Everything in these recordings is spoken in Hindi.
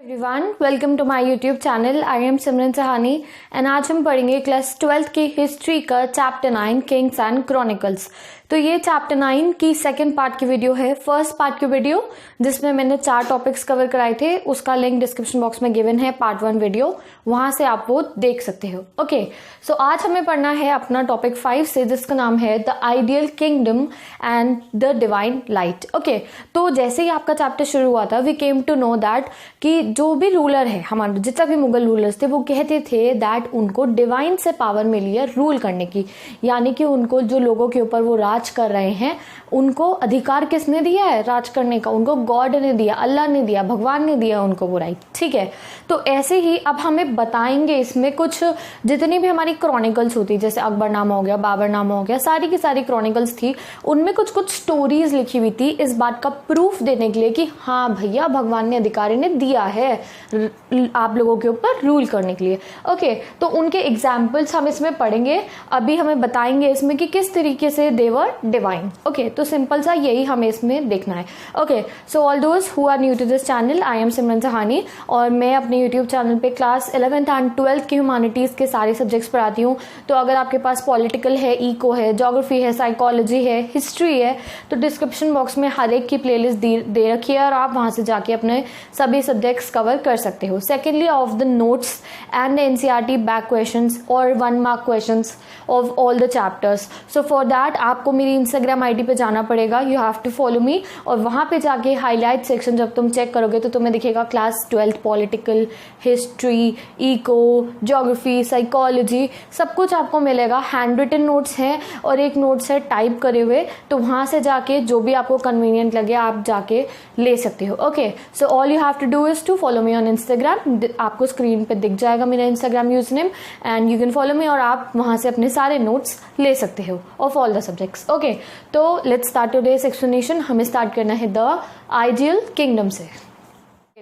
Everyone, welcome to my YouTube channel. I am Simran Sahani and आज हम पढ़ेंगे क्लास 12th की हिस्ट्री का चैप्टर 9 किंग्स एंड क्रॉनिकल्स। तो ये चैप्टर 9 की सेकंड पार्ट की वीडियो है। फर्स्ट पार्ट की वीडियो जिसमें मैंने 4 टॉपिक्स कवर कराए थे, उसका लिंक डिस्क्रिप्शन बॉक्स में गिवन है, पार्ट 1 वीडियो, वहां से आप वो देख सकते हो। ओके, सो आज हमें पढ़ना है अपना टॉपिक 5 से, जिसका नाम है the ideal kingdom and the divine light. Okay, तो जैसे ही आपका चैप्टर शुरू हुआ था, we came to know that कि जो भी रूलर है, हमारे जितना भी मुगल रूलर्स थे, वो कहते थे दैट उनको डिवाइन से पावर मिली है रूल करने की, यानी कि उनको जो लोगों के ऊपर वो राज कर रहे हैं, उनको अधिकार किसने दिया है राज करने का? उनको गॉड ने दिया, अल्लाह ने दिया, भगवान ने दिया उनको वो राइट। ठीक है, तो ऐसे ही अब हमें बताएंगे इसमें कुछ, जितनी भी हमारी क्रॉनिकल्स होती, जैसे अकबरनामा हो गया, बाबरनामा हो गया, सारी की सारी क्रॉनिकल्स थी, उनमें कुछ कुछ स्टोरीज लिखी हुई थी इस बात का प्रूफ देने के लिए कि हाँ भैया, भगवान ने, अधिकारी ने दिया है आप लोगों के ऊपर रूल करने के लिए। ओके, तो उनके एग्जाम्पल्स हम इसमें पढ़ेंगे। अभी हमें बताएंगे इसमें कि किस तरीके से देवर डिवाइन। ओके, तो सिंपल सा यही हमें इसमें देखना है। Okay, so all those who are new to this channel, I am Simran Sahani और मैं अपने यूट्यूब चैनल पे क्लास 11th एंड 12th की ह्यूमैनिटीज के सारे सब्जेक्ट्स पढ़ाती हूँ। तो अगर आपके पास पॉलिटिकल है, इको है, ज्योग्राफी है, साइकोलॉजी है, हिस्ट्री है, तो डिस्क्रिप्शन बॉक्स में हर एक की प्लेलिस्ट दे रखी है और आप वहां से जाके अपने सभी सब्जेक्ट्स कवर कर सकते हो। Secondly, of the notes and NCERT back questions और 1 mark questions of all the chapters. So for that आपको मेरी इंस्टाग्राम आईडी पे जाना पड़ेगा, you have to follow me, और वहां पे जाके हाईलाइट सेक्शन जब तुम चेक करोगे तो तुम्हें दिखेगा class 12th political, history, eco, geography, psychology, सब कुछ आपको मिलेगा। हैंड रिटन नोट्स हैं और एक नोट्स है टाइप करे हुए, तो वहां से जाके जो भी आपको कन्वीनियंट लगे आप जाके ले सकते हो। Okay, so all you have to do is to follow me on Instagram. आपको स्क्रीन पे दिख जाएगा मेरा Instagram username and you can follow me, और आप वहां से अपने सारे नोट्स ले सकते हो of all the subjects. Okay, तो लेट्स स्टार्ट टुडेस एक्सप्लेनेशन। हमें स्टार्ट करना है द आइडियल किंगडम से।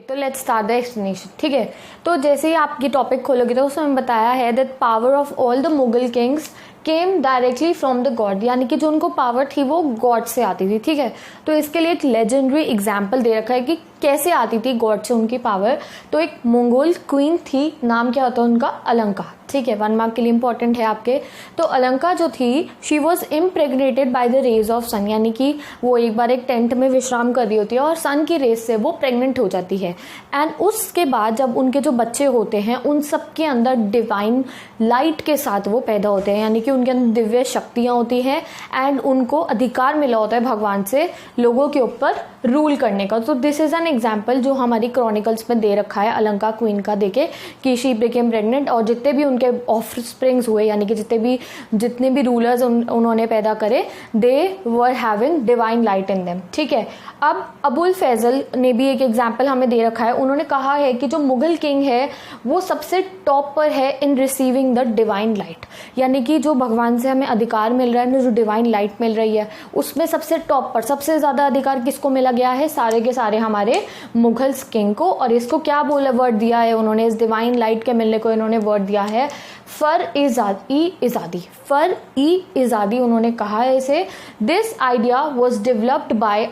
तो लेट्स स्टार्ट द एक्सप्लेनेशन। ठीक है, तो जैसे ही आप ये टॉपिक खोलोगे तो उसमें बताया है that power of all the Mughal Kings came directly from the God, यानी कि जो उनको पावर थी वो गॉड से आती थी। ठीक है, तो इसके लिए एक लेजेंडरी एग्जाम्पल दे रखा है कि कैसे आती थी गॉड से उनकी पावर। तो एक मंगोल क्वीन थी, नाम क्या होता है उनका? अलंका। ठीक है, 1 मार्क के लिए इंपॉर्टेंट है आपके। तो अलंका जो थी, she was impregnated by the rays of sun, यानी कि वो एक बार एक टेंट में विश्राम कर रही होती है और सन की रेस से वो प्रेग्नेंट हो जाती है। एंड उसके बाद जब उनके जो बच्चे होते हैं, उन सबके अंदर डिवाइन लाइट के साथ वो पैदा होते हैं, यानी कि उनके अंदर दिव्य शक्तियां होती हैं एंड उनको अधिकार मिला होता है भगवान से लोगों के ऊपर रूल करने का। तो दिस इज एन एग्जाम्पल जो हमारी क्रॉनिकल्स में दे रखा है अलंका क्वीन का, देखे कि शी बिकेम प्रेग्नेंट और जितने भी उनके ऑफस्प्रिंग्स हुए, यानी कि जितने भी रूलर्स उन्होंने पैदा करे, they were having divine light in them. ठीक है, अब अबुल फैजल ने भी एक एग्जाम्पल हमें दे रखा है। उन्होंने कहा है कि जो मुगल किंग है वो सबसे टॉप पर है इन रिसीविंग द डिवाइन लाइट, यानी कि जो भगवान से हमें अधिकार मिल रहा है, जो डिवाइन लाइट मिल रही है, उसमें सबसे टॉप पर सबसे ज्यादा अधिकार किसको मिला गया है? सारे के सारे हमारे मुगल किंग को। और इसको क्या बोला वर्ड दिया है उन्होंने? इस डिवाइन लाइट के मिलने को इन्होंने वर्ड दिया है फर-ई-इज़ादी। फर-ई-इज़ादी उन्होंने कहा है इसे। This idea was developed by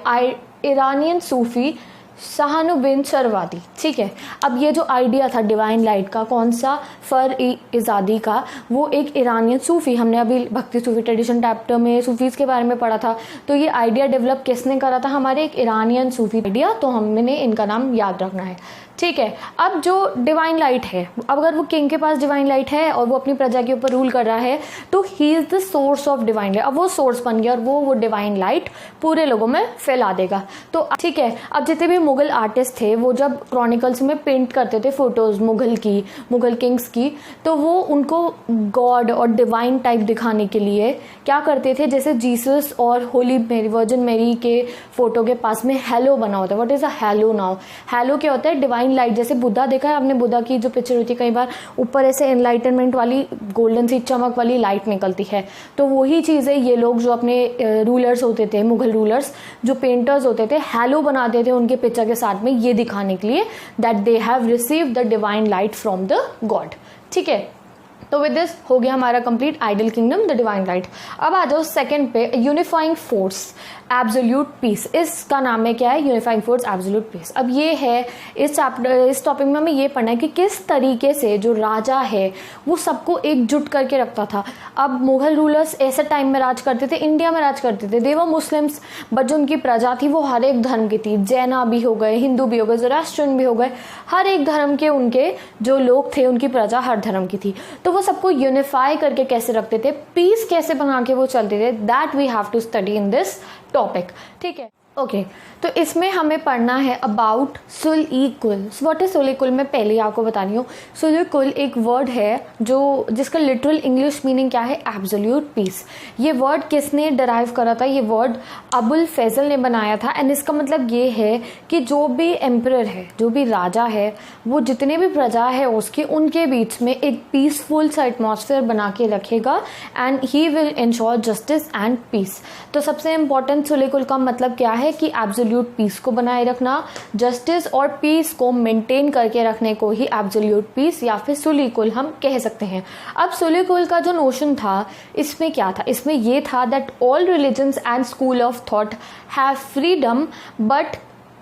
Iranian Sufi सहानुबिन शरवादी। ठीक है, अब ये जो आइडिया था डिवाइन लाइट का, कौन सा? फर-ई-इज़ादी का, वो एक ईरानियन सूफी, हमने अभी भक्ति सूफी ट्रेडिशन चैप्टर में सूफीज के बारे में पढ़ा था, तो ये आइडिया डेवलप किसने करा था? हमारे एक ईरानियन सूफी आइडिया, तो हमने इनका नाम याद रखना है। ठीक है, अब जो डिवाइन लाइट है, अब अगर वो किंग के पास डिवाइन लाइट है और वो अपनी प्रजा के ऊपर रूल कर रहा है, तो he is the source of divine light. अब वो सोर्स बन गया और वो डिवाइन लाइट पूरे लोगों में फैला देगा। तो ठीक है, अब जितने भी मुगल आर्टिस्ट थे, वो जब क्रॉनिकल्स में पेंट करते थे फोटोज मुगल किंग्स की, तो वो उनको गॉड और डिवाइन टाइप दिखाने के लिए क्या करते थे? जैसे जीसस और होली मेरी, वर्जिन मेरी के फोटो के पास में हैलो बना होता है। What is a hello now? Hello क्या होता है? Divine light. जैसे बुद्धा, देखा है आपने बुद्धा की जो पिक्चर होती है, कई बार ऊपर ऐसे एनलाइटनमेंट वाली गोल्डन सी चमक वाली लाइट निकलती है, तो वही चीज है। ये लोग जो अपने रूलर्स होते थे, मुगल रूलर्स, जो पेंटर्स होते थे, हैलो बनाते थे उनके पिक्चर के साथ में, ये दिखाने के लिए that they have received the divine light from the God. ठीक है, तो विद दिस हो गया हमारा complete ideal kingdom, the divine right. अब आ जाओ सेकंड पे, यूनिफाइंग फोर्स एब्सोल्यूट पीस। इसका नाम है क्या है, यूनिफाइंग फोर्स एब्सोल्यूट पीस। अब ये है इस टॉपिक में हमें ये पढ़ना है कि किस तरीके से जो राजा है वो सबको एकजुट करके रखता था। अब मुगल रूलर्स ऐसे टाइम में राज करते थे, इंडिया में राज करते थे, दे वर मुस्लिम्स, बट जो उनकी प्रजा थी वो हर एक धर्म की थी, जैना भी हो गए, हिंदू भी हो गए, ज़ोरास्ट्रियन भी हो गए, हर एक धर्म के उनके जो लोग थे उनकी प्रजा हर धर्म की थी। तो वो सबको यूनिफाई करके कैसे रखते थे, पीस कैसे बना के वो चलते थे, that we have to study in this topic. ठीक है, ओके तो इसमें हमें पढ़ना है about sulh-i-kul. What is sulh-i-kul मैं पहले ही आपको बता रही हूँ। सुल-ई-कुल एक वर्ड है जो जिसका लिटरल इंग्लिश मीनिंग क्या है, एब्सोल्यूट पीस। ये वर्ड किसने डराइव करा था, ये वर्ड अबुल फैजल ने बनाया था। एंड इसका मतलब ये है कि जो भी एम्परर है, जो भी राजा है, वो जितने भी प्रजा है उसके उनके बीच में एक पीसफुल सा एटमॉस्फेयर बना के रखेगा and he will ensure justice and peace. तो सबसे इंपॉर्टेंट सुल-ई-कुल का मतलब क्या है कि एब्सोल्यूट पीस को बनाए रखना, जस्टिस और पीस को मेंटेन करके रखने को ही एब्सोल्यूट पीस या फिर सुल-ई-कुल हम कह सकते हैं। अब सुल-ई-कुल का जो नोशन था इसमें क्या था, इसमें ये था that all religions and school of thought have freedom but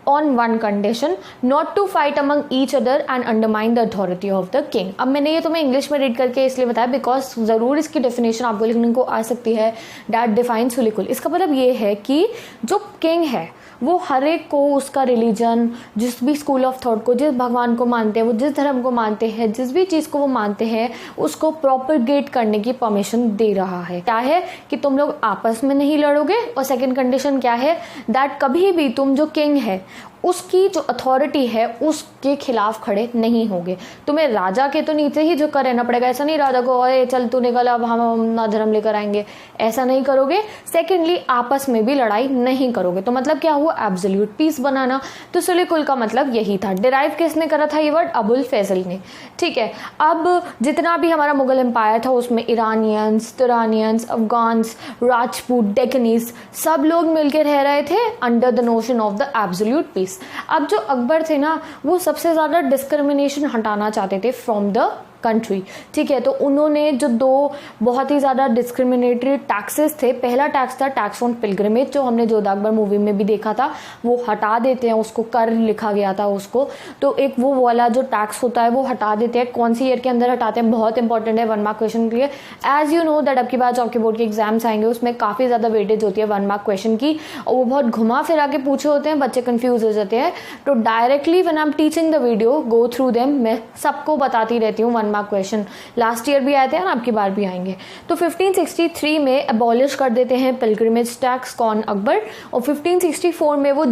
on one condition, not to fight among each other and undermine the authority of the king। अब मैंने ये तुम्हें इंग्लिश में रीड करके इसलिए बताया बिकॉज ज़रूर इसकी डेफिनेशन आपको लिखने को आ सकती है, दैट डिफाइन सुल-ई-कुल। इसका मतलब ये है कि जो किंग है वो हर एक को उसका रिलीजन, जिस भी स्कूल ऑफ थॉट को, जिस भगवान को मानते हैं, वो जिस धर्म को मानते हैं, जिस भी चीज़ को वो मानते हैं, उसको प्रोपगेट करने की परमिशन दे रहा है। क्या है कि तुम लोग आपस में नहीं लड़ोगे, और सेकंड कंडीशन क्या है, दैट कभी भी तुम जो किंग है उसकी जो अथॉरिटी है उसके खिलाफ खड़े नहीं होगे। तुम्हें राजा के तो नीचे ही झुक कर रहना पड़ेगा, ऐसा नहीं राजा को अरे चल तू निकल अब हम अपना धर्म लेकर आएंगे, ऐसा नहीं करोगे। सेकेंडली आपस में भी लड़ाई नहीं करोगे। तो मतलब क्या हुआ, एब्सोल्यूट पीस बनाना। तो सुल-ई-कुल का मतलब यही था। डिराइव किसने करा था ये वर्ड, अबुल फैजल ने। ठीक है, अब जितना भी हमारा मुगल एम्पायर था उसमें Iranians, Turanians, Afghans, Rajput, Deccanese सब लोग मिलकर रह रहे थे under the notion of the absolute peace. अब जो अकबर थे ना वो सबसे ज्यादा डिस्क्रिमिनेशन हटाना चाहते थे फ्रॉम द कंट्री। ठीक है, तो उन्होंने जो दो बहुत ही ज़्यादा डिस्क्रिमिनेटरी टैक्सेस थे, पहला टैक्स था टैक्स ऑन पिलग्रिमेज, जो हमने जोधा अकबर मूवी में भी देखा था, वो हटा देते हैं उसको, कर लिखा गया था उसको। तो एक वो वाला जो टैक्स होता है वो हटा देते हैं। कौन सी ईयर के अंदर हटाते हैं, बहुत इंपॉर्टेंट है 1 मार्क क्वेश्चन के लिए। एज यू नो दैट अब की बार आपके बोर्ड के एग्जाम्स आएंगे उसमें काफ़ी ज़्यादा वेटेज होती है 1 मार्क क्वेश्चन की, और वो बहुत घुमा फिरा के पूछे होते हैं, बच्चे कंफ्यूज हो जाते हैं। तो directly when I am teaching the video go through them, मैं सबको बताती रहती हूँ 1 मार्क क्वेश्चन। लास्ट ईयर भी आए थे और आपकी बार भी आएंगे। तो 1563 में अबॉलिश कर देते हैं पिलग्रिमेज टैक्स कौन, अकबर, और 1564 में वो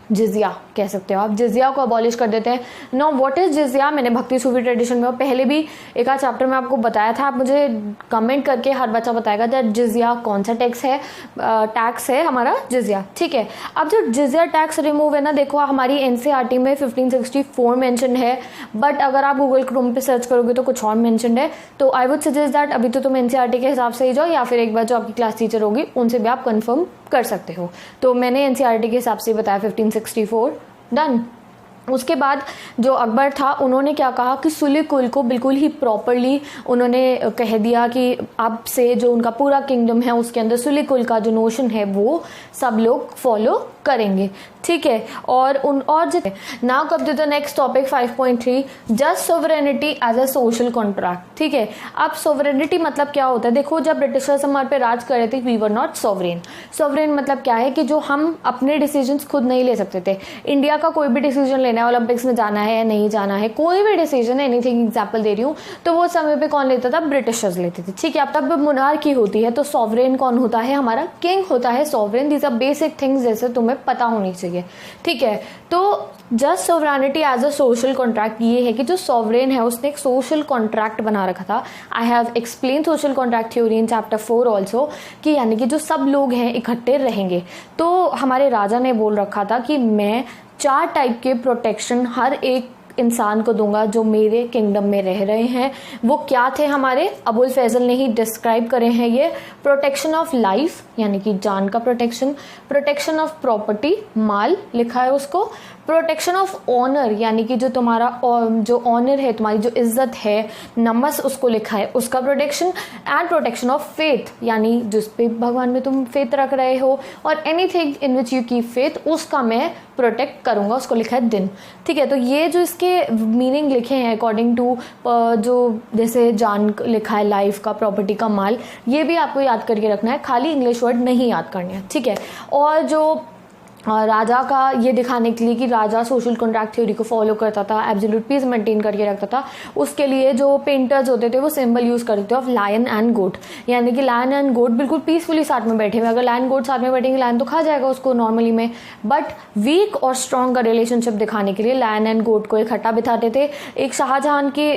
जिजिया कह सकते हो आप, जिजिया को अबॉलिश कर देते हैं। नो व्हाट इज जिजिया, मैंने भक्ति सूफी ट्रेडिशन में पहले भी एक आध चैप्टर में आपको बताया था। आप मुझे कमेंट करके हर बच्चा बताएगा दैट जिजिया कौन सा टैक्स है हमारा जिजिया। ठीक है, अब जो जिजिया टैक्स रिमूव है ना, देखो हमारी एनसीईआरटी में 1564 मेंशन है, बट अगर आप गूगल क्रोम पे सर्च करोगे तो कुछ और मेंशन है। तो आई वुड सजेस्ट दैट अभी तो तुम एनसीईआरटी के हिसाब से ही जाओ, या फिर एक बार जो आपकी क्लास टीचर होगी उनसे भी आप कंफर्म कर सकते हो। तो मैंने एनसीईआरटी के हिसाब से बताया 1564 डन। उसके बाद जो अकबर था उन्होंने क्या कहा कि सुल-ई-कुल को बिल्कुल ही प्रॉपरली उन्होंने कह दिया कि अब से जो उनका पूरा किंगडम है उसके अंदर सुल-ई-कुल का जो नोशन है वो सब लोग फॉलो करेंगे। ठीक है, और now come to the next topic 5.3 just sovereignty as a social contract. ठीक है, अब सोवरेनिटी मतलब क्या होता है, देखो जब ब्रिटिशर्स हमारे पे राज कर रहे थे we were not sovereign. Sovereign मतलब क्या है कि जो हम अपने डिसीजंस खुद नहीं ले सकते थे। इंडिया का कोई भी डिसीजन लेना है, ओलंपिक्स में जाना है या नहीं जाना है, कोई भी डिसीजन, एनीथिंग एग्जाम्पल दे रही हूँ, तो वो समय पे कौन लेता था, ब्रिटिशर्स लेते थे। ठीक है, अब तब मोनार्की होती है तो सोवरेन कौन होता है, हमारा किंग होता है sovereign. These are basic things जैसे तुम्हें पता होनी चाहिए। ठीक है, तो just sovereignty as a social contract ये है कि जो सोवरेन है उसने एक सोशल कॉन्ट्रैक्ट बना रखा था। I have explain social contract theory in chapter 4 also, कि यानी कि जो सब लोग हैं इकट्ठे रहेंगे। तो हमारे राजा ने बोल रखा था कि मैं 4 टाइप के प्रोटेक्शन हर एक इंसान को दूंगा जो मेरे किंगडम में रह रहे हैं। वो क्या थे हमारे, अबुल फैजल ने ही डिस्क्राइब करे हैं ये। प्रोटेक्शन ऑफ लाइफ यानी कि जान का प्रोटेक्शन, प्रोटेक्शन ऑफ प्रॉपर्टी माल लिखा है उसको, प्रोटेक्शन ऑफ ऑनर, यानी कि जो तुम्हारा जो ऑनर है, तुम्हारी जो इज्जत है, नमस उसको लिखा है, उसका protection. And protection of faith, यानी जिस पे भगवान में तुम फेथ रख रहे हो, और anything in which you keep faith, उसका मैं प्रोटेक्ट करूंगा, उसको लिखा है दिन। ठीक है, तो ये जो इसके मीनिंग लिखे हैं अकॉर्डिंग टू जो जैसे जान लिखा है, लाइफ का, प्रॉपर्टी का, माल, ये भी आपको याद करके रखना है, खाली इंग्लिश वर्ड नहीं याद करने हैं। ठीक है, और जो राजा का ये दिखाने के लिए कि राजा सोशल कॉन्ट्रैक्ट थ्योरी को फॉलो करता था, एब्सोल्यूट पीस मेंटेन करके रखता था, उसके लिए जो पेंटर्स होते थे वो सिंबल यूज करते थे ऑफ लायन एंड गोट, यानी कि लायन एंड गोट बिल्कुल पीसफुली साथ में बैठे हुए। अगर लायन गोट साथ में बैठेंगे, लायन तो खा जाएगा उसको नॉर्मली में, बट वीक और स्ट्रॉन्ग का रिलेशनशिप दिखाने के लिए लायन एंड गोट को इकट्ठा बिठाते थे। एक शाहजहां की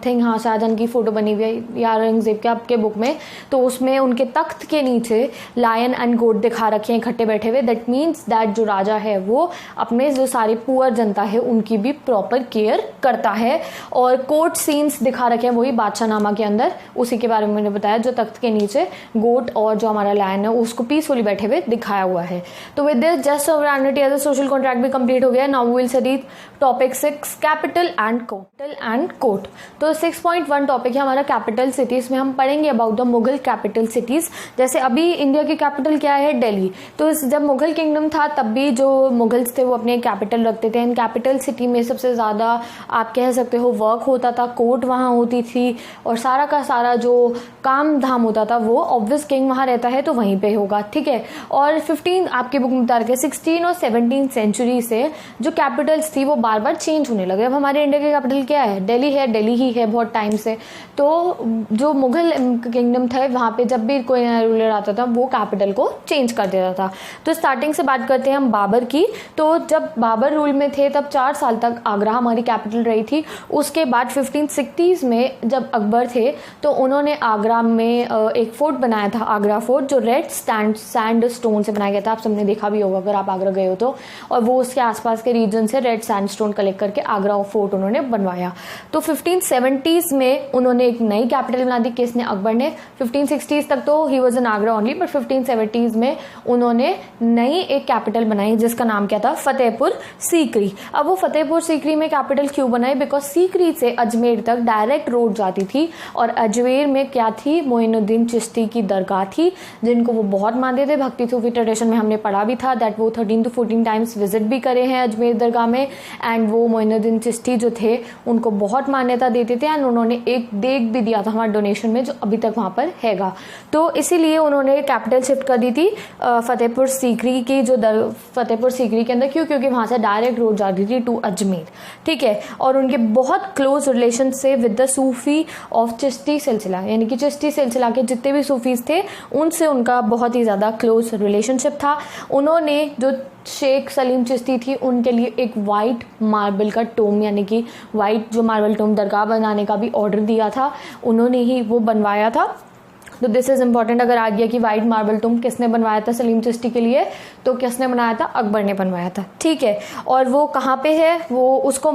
थिंग, हाँ शाहजहां की फोटो बनी हुई है या औरंगजेब के आपके बुक में, तो उसमें उनके तख्त के नीचे लायन एंड गोट दिखा रखे हैं इकट्ठे बैठे हुए। दैट मीन्स दैट जो राजा है वो अपने जो सारी पुअर जनता है उनकी भी प्रॉपर केयर करता है। और कोर्ट सीन्स दिखा रखे हैं वही बादशाहनामा के अंदर, उसी के बारे में मैंने बताया, जो तख्त के नीचे गोट और जो हमारा लायन है उसको पीसफुली बैठे हुए दिखाया हुआ है। तो with this just sovereignty as a social contract भी कंप्लीट हो गया। Now we will study topic 6, capital and court. तो 6.1 टॉपिक है हमारा कैपिटल सिटीज में। हम पढ़ेंगे about the Mughal capital cities. जैसे अभी इंडिया की कैपिटल क्या है, दिल्ली, तो जब मुगल किंगडम था तब भी जो मुगल्स थे वो अपने कैपिटल रखते थे। एंड कैपिटल सिटी में सबसे ज़्यादा आप कह सकते हो वर्क होता था, कोर्ट वहाँ होती थी, और सारा का सारा जो काम धाम होता था वो ऑब्वियस किंग वहाँ रहता है तो वहीं पे होगा। ठीक है, और 15 आपकी बुक में बता रखे 16 और 17 सेंचुरी से जो कैपिटल्स थी वो बार बार चेंज होने लगे। अब हमारे इंडिया की कैपिटल क्या है, दिल्ली है, दिल्ली ही है बहुत टाइम से। तो जो मुगल किंगडम था वहाँ पे जब भी कोई नया रूलर आता था वो कैपिटल को चेंज कर देता था। तो स्टार्टिंग से बात करते हैं हम बाबर की। तो जब बाबर रूल में थे तब 4 साल तक आगरा हमारी कैपिटल रही थी। उसके बाद 1560s में जब अकबर थे तो उन्होंने आगरा में एक फोर्ट बनाया था, आगरा फोर्ट, जो रेड सैंड स्टोन से बनाया गया था। आप सबने देखा भी होगा अगर आप आगरा गए हो तो। और वो उसके आसपास के रीजन से रेड सैंड स्टोन कलेक्ट करके आगरा फोर्ट उन्होंने बनवाया। तो 1570s में उन्होंने एक नई कैपिटल बना दी, किसने, अकबर ने। 1560s तक तो he was in Agra only, but 1570s में उन्होंने नई एक कैपिटल बनाई जिसका नाम क्या था, फतेहपुर सीकरी। अब वो फतेहपुर सीकरी में कैपिटल क्यों बनाई, बिकॉज सीकरी से अजमेर तक डायरेक्ट रोड जाती थी, और अजमेर में क्या थी, मोइनुद्दीन चिश्ती की दरगाह थी, जिनको वो बहुत मानते थे। भक्ति सूफी ट्रेडिशन में हमने पढ़ा भी था दैट वो 13 to 14 टाइम्स विजिट भी करे हैं अजमेर दरगाह में। एंड वो मोइनुद्दीन चिश्ती जो थे उनको बहुत मान्यता देते थे, एंड उन्होंने एक देग भी दिया था हमारे डोनेशन में जो अभी तक वहाँ पर हैगा। तो इसीलिए उन्होंने कैपिटल शिफ्ट कर दी थी फतेहपुर सीकरी की, जो फतेहपुर सीकरी के अंदर। क्यों, क्योंकि वहाँ से डायरेक्ट रोड जाती थी टू अजमेर। ठीक है, और उनके बहुत क्लोज रिलेशन से with the Sufi of Chishti सिलसिला, यानी कि चिश्ती सिलसिला के जितने भी सूफीज थे उनसे उनका बहुत ही ज़्यादा क्लोज रिलेशनशिप था। उन्होंने जो शेख सलीम चिश्ती थी उनके लिए एक वाइट मार्बल का टोम, यानी कि वाइट जो मार्बल टोम दरगाह बनाने का भी ऑर्डर दिया था, उन्होंने ही वो बनवाया था। तो दिस इज इंपॉर्टेंट। अगर आ गया कि वाइट मार्बल टूम किसने बनवाया था सलीम चिश्ती के लिए, तो किसने बनाया था, अकबर ने बनवाया था। ठीक है, और वो कहाँ पे है, वो उसको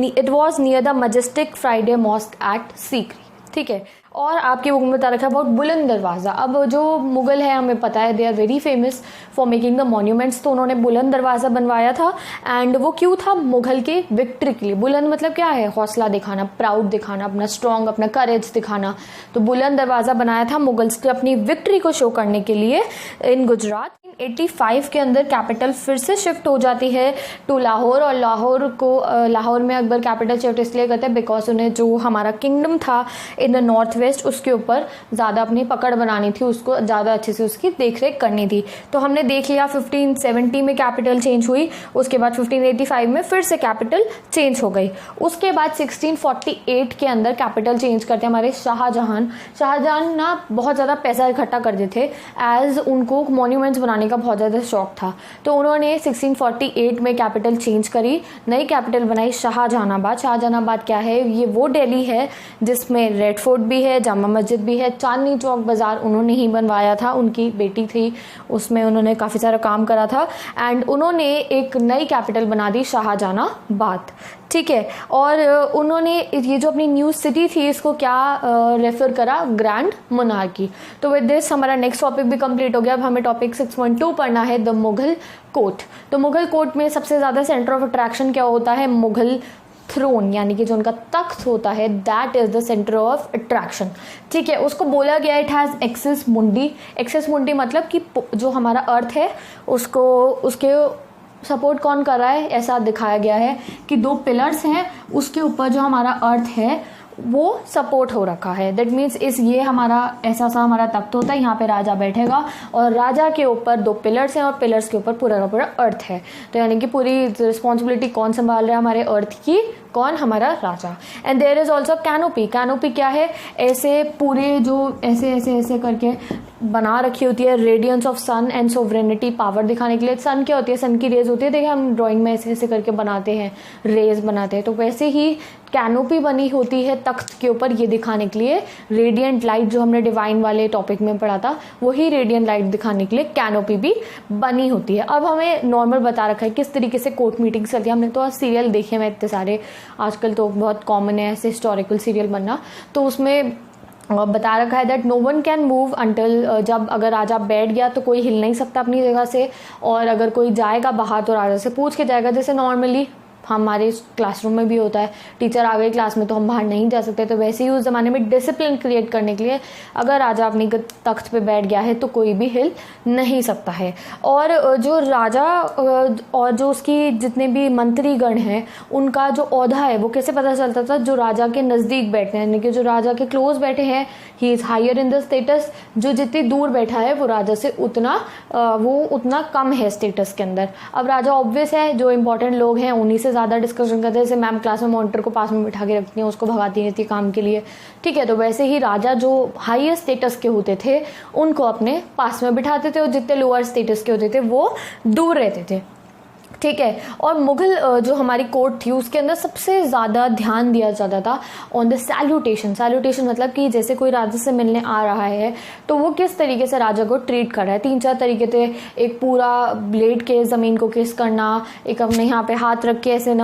it was near the majestic Friday mosque at Sikri. ठीक है, और आपके बुक में बता रखा है अबाउट बुलंद दरवाज़ा। अब जो मुगल है हमें पता है they are very famous for making the monuments, तो उन्होंने बुलंद दरवाज़ा बनवाया था। एंड वो क्यों था, मुगल के विक्ट्री के लिए। बुलंद मतलब क्या है, हौसला दिखाना, प्राउड दिखाना, अपना स्ट्रॉन्ग, अपना करेज दिखाना। तो बुलंद दरवाज़ा बनाया था मुगल्स के अपनी विक्ट्री को शो करने के लिए इन गुजरात। 85 के अंदर कैपिटल फिर से शिफ्ट हो जाती है टू लाहौर, और लाहौर में अकबर कैपिटल शिफ्ट इसलिए करते हैं बिकॉज उन्हें जो हमारा किंगडम था इन द नॉर्थ वेस्ट उसके ऊपर ज़्यादा अपनी पकड़ बनानी थी, उसको ज़्यादा अच्छे से उसकी देखरेख करनी थी। तो हमने देख लिया 1570 में कैपिटल चेंज हुई, उसके बाद 1585 में फिर से कैपिटल चेंज हो गई। उसके बाद 1648 के अंदर कैपिटल चेंज करते हमारे शाहजहां ना बहुत ज़्यादा पैसा इकट्ठा करते थे, एज उनको मॉन्यूमेंट्स बनाने का बहुत ज़्यादा शौक था। तो उन्होंने 1648 में कैपिटल चेंज करी, नई कैपिटल बनाई शाहजहानाबाद। शाहजहानाबाद क्या है, ये वो दिल्ली है जिसमें रेड फोर्ट भी है, है, जामा मस्जिद भी है, चांदनी चौक बाज़ार उन्होंने ही बनवाया था, उनकी बेटी थी उसमें उन्होंने काफ़ी सारा काम करा था। एंड उन्होंने एक नई कैपिटल बना दी शाहजहानाबाद, ठीक है। और उन्होंने ये जो अपनी न्यू सिटी थी इसको क्या रेफर करा, ग्रैंड मोनार्की। तो विद दिस हमारा नेक्स्ट टॉपिक भी कंप्लीट हो गया। अब हमें टॉपिक 6.2 पढ़ना है, द मुगल कोर्ट। तो मुगल कोर्ट में सबसे ज़्यादा सेंटर ऑफ अट्रैक्शन क्या होता है, मुगल थ्रोन, यानी कि जो उनका तख्त होता है, that is the centre of attraction, ठीक है। उसको बोला गया इट हैज़ एक्सेस मुंडी। एक्सेस मुंडी मतलब कि जो हमारा अर्थ है उसको उसके सपोर्ट कौन कर रहा है, ऐसा दिखाया गया है कि 2 पिलर्स हैं, उसके ऊपर जो हमारा अर्थ है वो सपोर्ट हो रखा है। दैट मीन्स ये हमारा ऐसा सा हमारा तख्त होता है, यहाँ पे राजा बैठेगा और राजा के ऊपर 2 पिलर्स हैं और पिलर्स के ऊपर पूरा का पूरा अर्थ है। तो यानी कि पूरी रिस्पॉन्सिबिलिटी कौन संभाल रहा है हमारे अर्थ की, कौन, हमारा राजा। And there is also canopy. Canopy क्या है, ऐसे पूरे जो ऐसे ऐसे ऐसे करके बना रखी होती है, radiance of sun and sovereignty, power दिखाने के लिए। सन क्या होती है, सन की रेज होती है, देखिए हम ड्राइंग में ऐसे ऐसे करके बनाते हैं, रेज बनाते हैं, तो वैसे ही कैनोपी बनी होती है तख्त के ऊपर, ये दिखाने के लिए रेडियंट लाइट, जो हमने डिवाइन वाले टॉपिक में पढ़ा था वही रेडियंट लाइट दिखाने के लिए कैनोपी भी बनी होती है। अब हमें नॉर्मल बता रखा है किस तरीके से कोर्ट मीटिंग चलती है। हमने तो आज सीरियल देखे हैं इतने सारे, आजकल तो बहुत कॉमन है ऐसे हिस्टोरिकल सीरियल बनना, तो उसमें बता रखा है that no one can move until, जब अगर राजा बैठ गया तो कोई हिल नहीं सकता अपनी जगह से, और अगर कोई जाएगा बाहर तो राजा से पूछ के जाएगा, जैसे नॉर्मली हमारे क्लासरूम में भी होता है, टीचर आ गए क्लास में तो हम बाहर नहीं जा सकते। तो वैसे ही उस ज़माने में डिसिप्लिन क्रिएट करने के लिए अगर राजा अपनी तख्त पे बैठ गया है तो कोई भी हिल नहीं सकता है। और जो राजा और जो उसकी जितने भी मंत्रीगण हैं उनका जो ओहदा है वो कैसे पता चलता था, जो राजा के नज़दीक बैठते हैं, यानी कि जो राजा के क्लोज बैठे हैं, he is higher in the status. जो जितनी दूर बैठा है वो राजा से उतना कम है स्टेटस के अंदर। अब राजा ऑब्वियस है, जो इंपॉर्टेंट लोग हैं उन्हीं से ज़्यादा डिस्कशन करते हैं, जैसे मैम क्लास में मॉनिटर को पास में बिठा के रखती हैं, उसको भगाती रहती है काम के लिए, ठीक है। तो वैसे ही राजा जो हाईएस्ट स्टेटस के होते थे उनको अपने पास में बिठाते थे और जितने लोअर स्टेटस के होते थे वो दूर रहते थे, ठीक है। और मुगल जो हमारी कोर्ट थी उसके अंदर सबसे ज़्यादा ध्यान दिया जाता था ऑन द सैल्यूटेशन। सैल्यूटेशन मतलब कि जैसे कोई राजा से मिलने आ रहा है तो वो किस तरीके से राजा को ट्रीट कर रहा है। 3-4 तरीके थे, एक पूरा ब्लेड के ज़मीन को किस करना, एक अपने यहाँ पे हाथ रख के ऐसे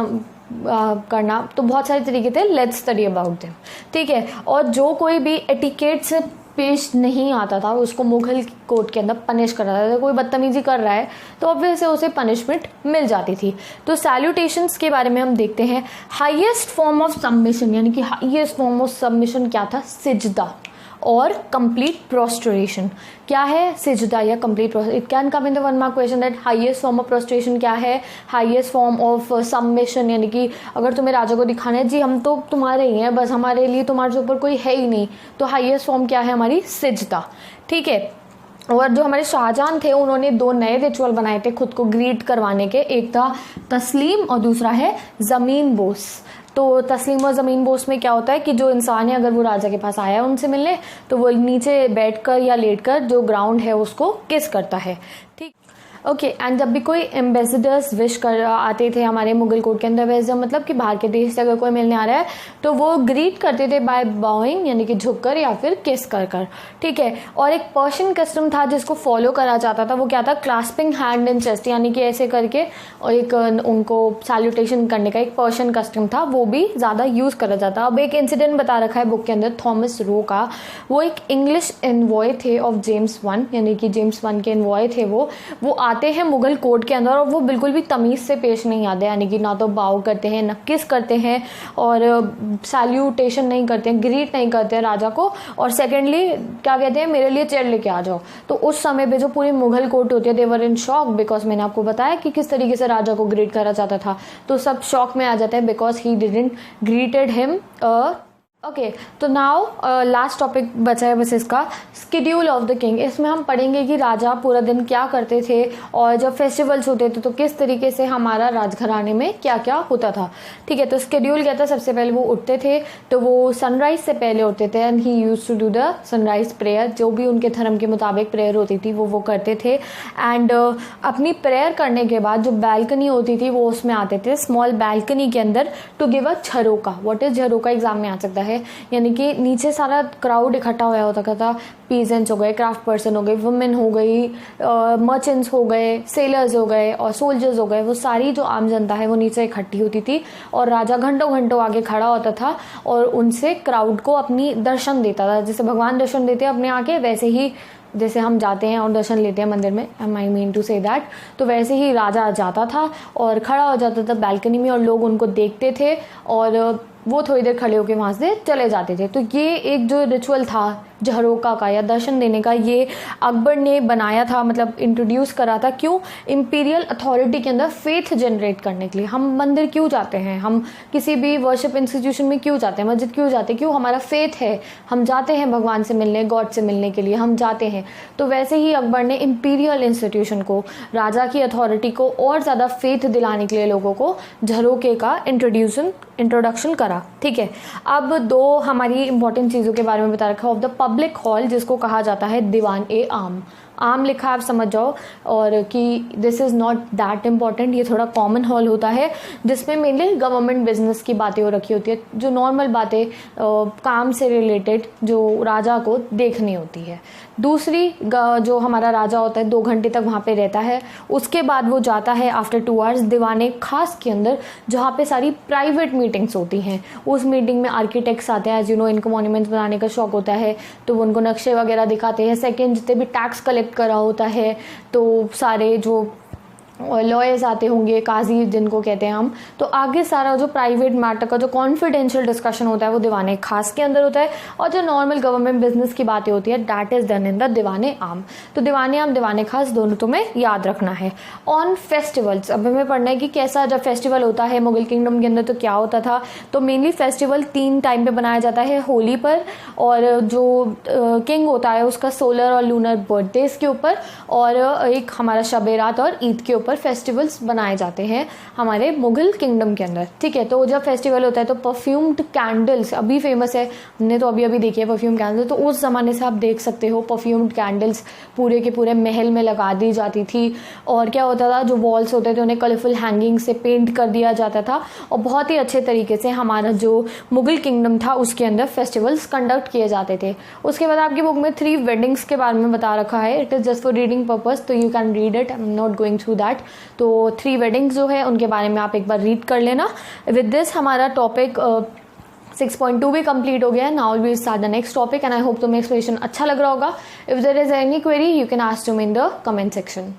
करना, तो बहुत सारे तरीके थे। लेट्स स्टडी अबाउट देम, ठीक है। और जो कोई भी एटिकेट से पेश नहीं आता था उसको मुगल कोर्ट के अंदर पनिश करा जाता था। कोई बदतमीजी कर रहा है तो ऑब्वियस से उसे पनिशमेंट मिल जाती थी। तो सैल्यूटेशंस के बारे में हम देखते हैं। हाईएस्ट फॉर्म ऑफ सबमिशन, यानी कि हाईएस्ट फॉर्म ऑफ सबमिशन क्या था, सिजदा और कंप्लीट प्रोस्ट्रेशन। क्या है सिजदा या complete prostration? It can come in the 1 mark question that highest form of prostration क्या है, हाईएस्ट फॉर्म ऑफ सबमिशन, यानी कि अगर तुम्हें राजा को दिखाना है जी हम तो तुम्हारे ही हैं, बस हमारे लिए तुम्हारे ऊपर कोई है ही नहीं, तो हाईएस्ट फॉर्म क्या है हमारी, सिजदा, ठीक है। और जो हमारे शाहजहां थे उन्होंने 2 नए रिचुअल बनाए थे खुद को ग्रीट करवाने के, एक था तस्लीम और दूसरा है ज़मीन बोस। तो तस्लीम और ज़मीन बोस में क्या होता है कि जो इंसान है अगर वो राजा के पास आया है उनसे मिलने तो वो नीचे बैठकर या लेटकर जो ग्राउंड है उसको किस करता है, ठीक। ओके, एंड जब भी कोई एम्बेसडर्स विश कर आते थे हमारे मुगल कोर्ट के अंदर, वैसे मतलब कि बाहर के देश से अगर कोई मिलने आ रहा है तो वो ग्रीट करते थे बाय बाउइंग, यानी कि झुककर या फिर किस कर कर, ठीक है। और एक पर्शियन कस्टम था जिसको फॉलो करा जाता था, वो क्या था, क्लास्पिंग हैंड इन चेस्ट, यानी कि ऐसे करके, और एक उनको सैल्यूटेशन करने का एक पर्शियन कस्टम था, वो भी ज़्यादा यूज़ करा जाता। अब एक इंसिडेंट बता रखा है बुक के अंदर थॉमस रो का, वो एक इंग्लिश एनवॉय थे ऑफ जेम्स 1, यानी कि जेम्स 1 के एनवॉय थे वो आते हैं मुगल कोर्ट के अंदर और वो बिल्कुल भी तमीज़ से पेश नहीं आते, यानी कि ना तो बाव करते हैं, ना किस करते हैं, और सैल्यूटेशन नहीं करते हैं, ग्रीट नहीं करते हैं राजा को, और सेकेंडली क्या कहते हैं, मेरे लिए चेयर लेके आ जाओ। तो उस समय पे जो पूरी मुगल कोर्ट होती है दे वर इन शॉक, बिकॉज मैंने आपको बताया कि किस तरीके से राजा को ग्रीट करा जाता था, तो सब शॉक में आ जाते हैं because he didn't greeted him. Okay, तो नाउ लास्ट टॉपिक बचा है बस इसका, स्केड्यूल ऑफ द किंग। इसमें हम पढ़ेंगे कि राजा पूरा दिन क्या करते थे और जब फेस्टिवल्स होते थे तो किस तरीके से हमारा राजघराने में क्या क्या होता था, ठीक है। तो स्केड्यूल क्या था, सबसे पहले वो उठते थे तो वो सनराइज से पहले उठते थे and he used to do the sunrise prayer, जो भी उनके धर्म के मुताबिक प्रेयर होती थी वो करते थे। एंड अपनी प्रेयर करने के बाद जो बैल्कनी होती थी वो उसमें आते थे, स्मॉल बैल्कनी के अंदर, to give a jharokha. What is jharokha, exam में आ सकता है। है, यानी कि नीचे सारा क्राउड इकट्ठा हुआ होता था। पीजेंट्स हो गए, क्राफ्ट पर्सन हो गए, वुमेन हो गई, मर्चेंट्स हो गए, सेलर्स हो गए और सोल्जर्स हो गए, वो सारी जो आम जनता है वो नीचे इकट्ठी होती थी और राजा घंटों घंटों आगे खड़ा होता था और उनसे क्राउड को अपनी दर्शन देता था। जैसे भगवान दर्शन देते हैं अपने आके, वैसे ही जैसे हम जाते हैं और दर्शन लेते हैं मंदिर में, I mean to say that, तो वैसे ही राजा जाता था और खड़ा हो जाता था बालकनी में और लोग उनको देखते थे और वो थोड़ी देर खड़े होकर वहाँ से चले जाते थे। तो ये एक जो रिचुअल था झरोका का या दर्शन देने का, ये अकबर ने बनाया था, मतलब इंट्रोड्यूस करा था। क्यों? इंपीरियल अथॉरिटी के अंदर फेथ जनरेट करने के लिए। हम मंदिर क्यों जाते हैं, हम किसी भी वर्शिप इंस्टीट्यूशन में क्यों जाते हैं, मस्जिद क्यों जाते हैं? क्यों? हमारा फेथ है, हम जाते हैं भगवान से मिलने, गॉड से मिलने के लिए हम जाते हैं। तो वैसे ही अकबर ने इंपीरियल इंस्टीट्यूशन को, राजा की अथॉरिटी को और ज़्यादा फेथ दिलाने के लिए लोगों को झरोके का इंट्रोडक्शन करा। ठीक है, अब दो हमारी इंपॉर्टेंट चीज़ों के बारे में बता रखा ऑफ द पब्लिक हॉल, जिसको कहा जाता है दीवान ए आम। आम लिखा आप समझ जाओ, और कि this is not that important, ये थोड़ा कॉमन हॉल होता है जिसमें मेनली गवर्नमेंट बिजनेस की बातें हो रखी होती है, जो नॉर्मल बातें काम से रिलेटेड जो राजा को देखनी होती है। दूसरी, जो हमारा राजा होता है 2 घंटे तक वहाँ पे रहता है, उसके बाद वो जाता है आफ्टर 2 आवर्स दीवाने खास के अंदर, जहाँ पे सारी प्राइवेट मीटिंग्स होती हैं। उस मीटिंग में आर्किटेक्ट्स आते हैं, एज यू नो इनको मॉन्यूमेंट्स बनाने का शौक होता है, तो वो उनको नक्शे वगैरह दिखाते हैं। सेकेंड, जितने भी टैक्स कलेक्ट करा होता है, तो सारे जो लॉयर्स आते होंगे, काजी जिनको कहते हैं हम, तो आगे सारा जो प्राइवेट मैटर का जो कॉन्फिडेंशियल डिस्कशन होता है वो दीवाने खास के अंदर होता है, और जो नॉर्मल गवर्नमेंट बिजनेस की बातें होती है that is done in the दीवाने आम। तो दीवाने आम, दीवाने खास दोनों तुम्हें याद रखना है। ऑन फेस्टिवल्स, अब हमें पढ़ना है कि कैसा जब फेस्टिवल होता है मुगल किंगडम के अंदर तो क्या होता था। तो मेनली फेस्टिवल 3 टाइम पे बनाया जाता है, होली पर, और जो किंग होता है उसका सोलर और लूनर बर्थडेज के ऊपर, और एक हमारा शब रात और ईद के ऊपर फेस्टिवल्स बनाए जाते हैं हमारे मुगल किंगडम के अंदर। ठीक है, तो जब फेस्टिवल होता है तो परफ्यूम्ड कैंडल्स अभी फेमस है, हमने तो अभी देखी है परफ्यूम कैंडल, तो उस ज़माने से आप देख सकते हो परफ्यूम्ड कैंडल्स पूरे के पूरे महल में लगा दी जाती थी। और क्या होता था, जो वॉल्स होते थे उन्हें कलरफुल हैंगिंग से पेंट कर दिया जाता था, और बहुत ही अच्छे तरीके से हमारा जो मुगल किंगडम था उसके अंदर फेस्टिवल्स कंडक्ट किए जाते थे। उसके बाद आपकी बुक में 3 वेडिंग्स के बारे में बता रखा है, it is just for reading purpose, तो you can read it, I am not going through that. तो 3 वेडिंग्स जो है उनके बारे में आप एक बार रीड कर लेना। विद दिस हमारा टॉपिक 6.2 भी कंप्लीट हो गया है। Now we start the next topic and I hope तुम्हें एक्सप्लेनेशन अच्छा लग रहा होगा। If there is any query you can ask to me in the comment section.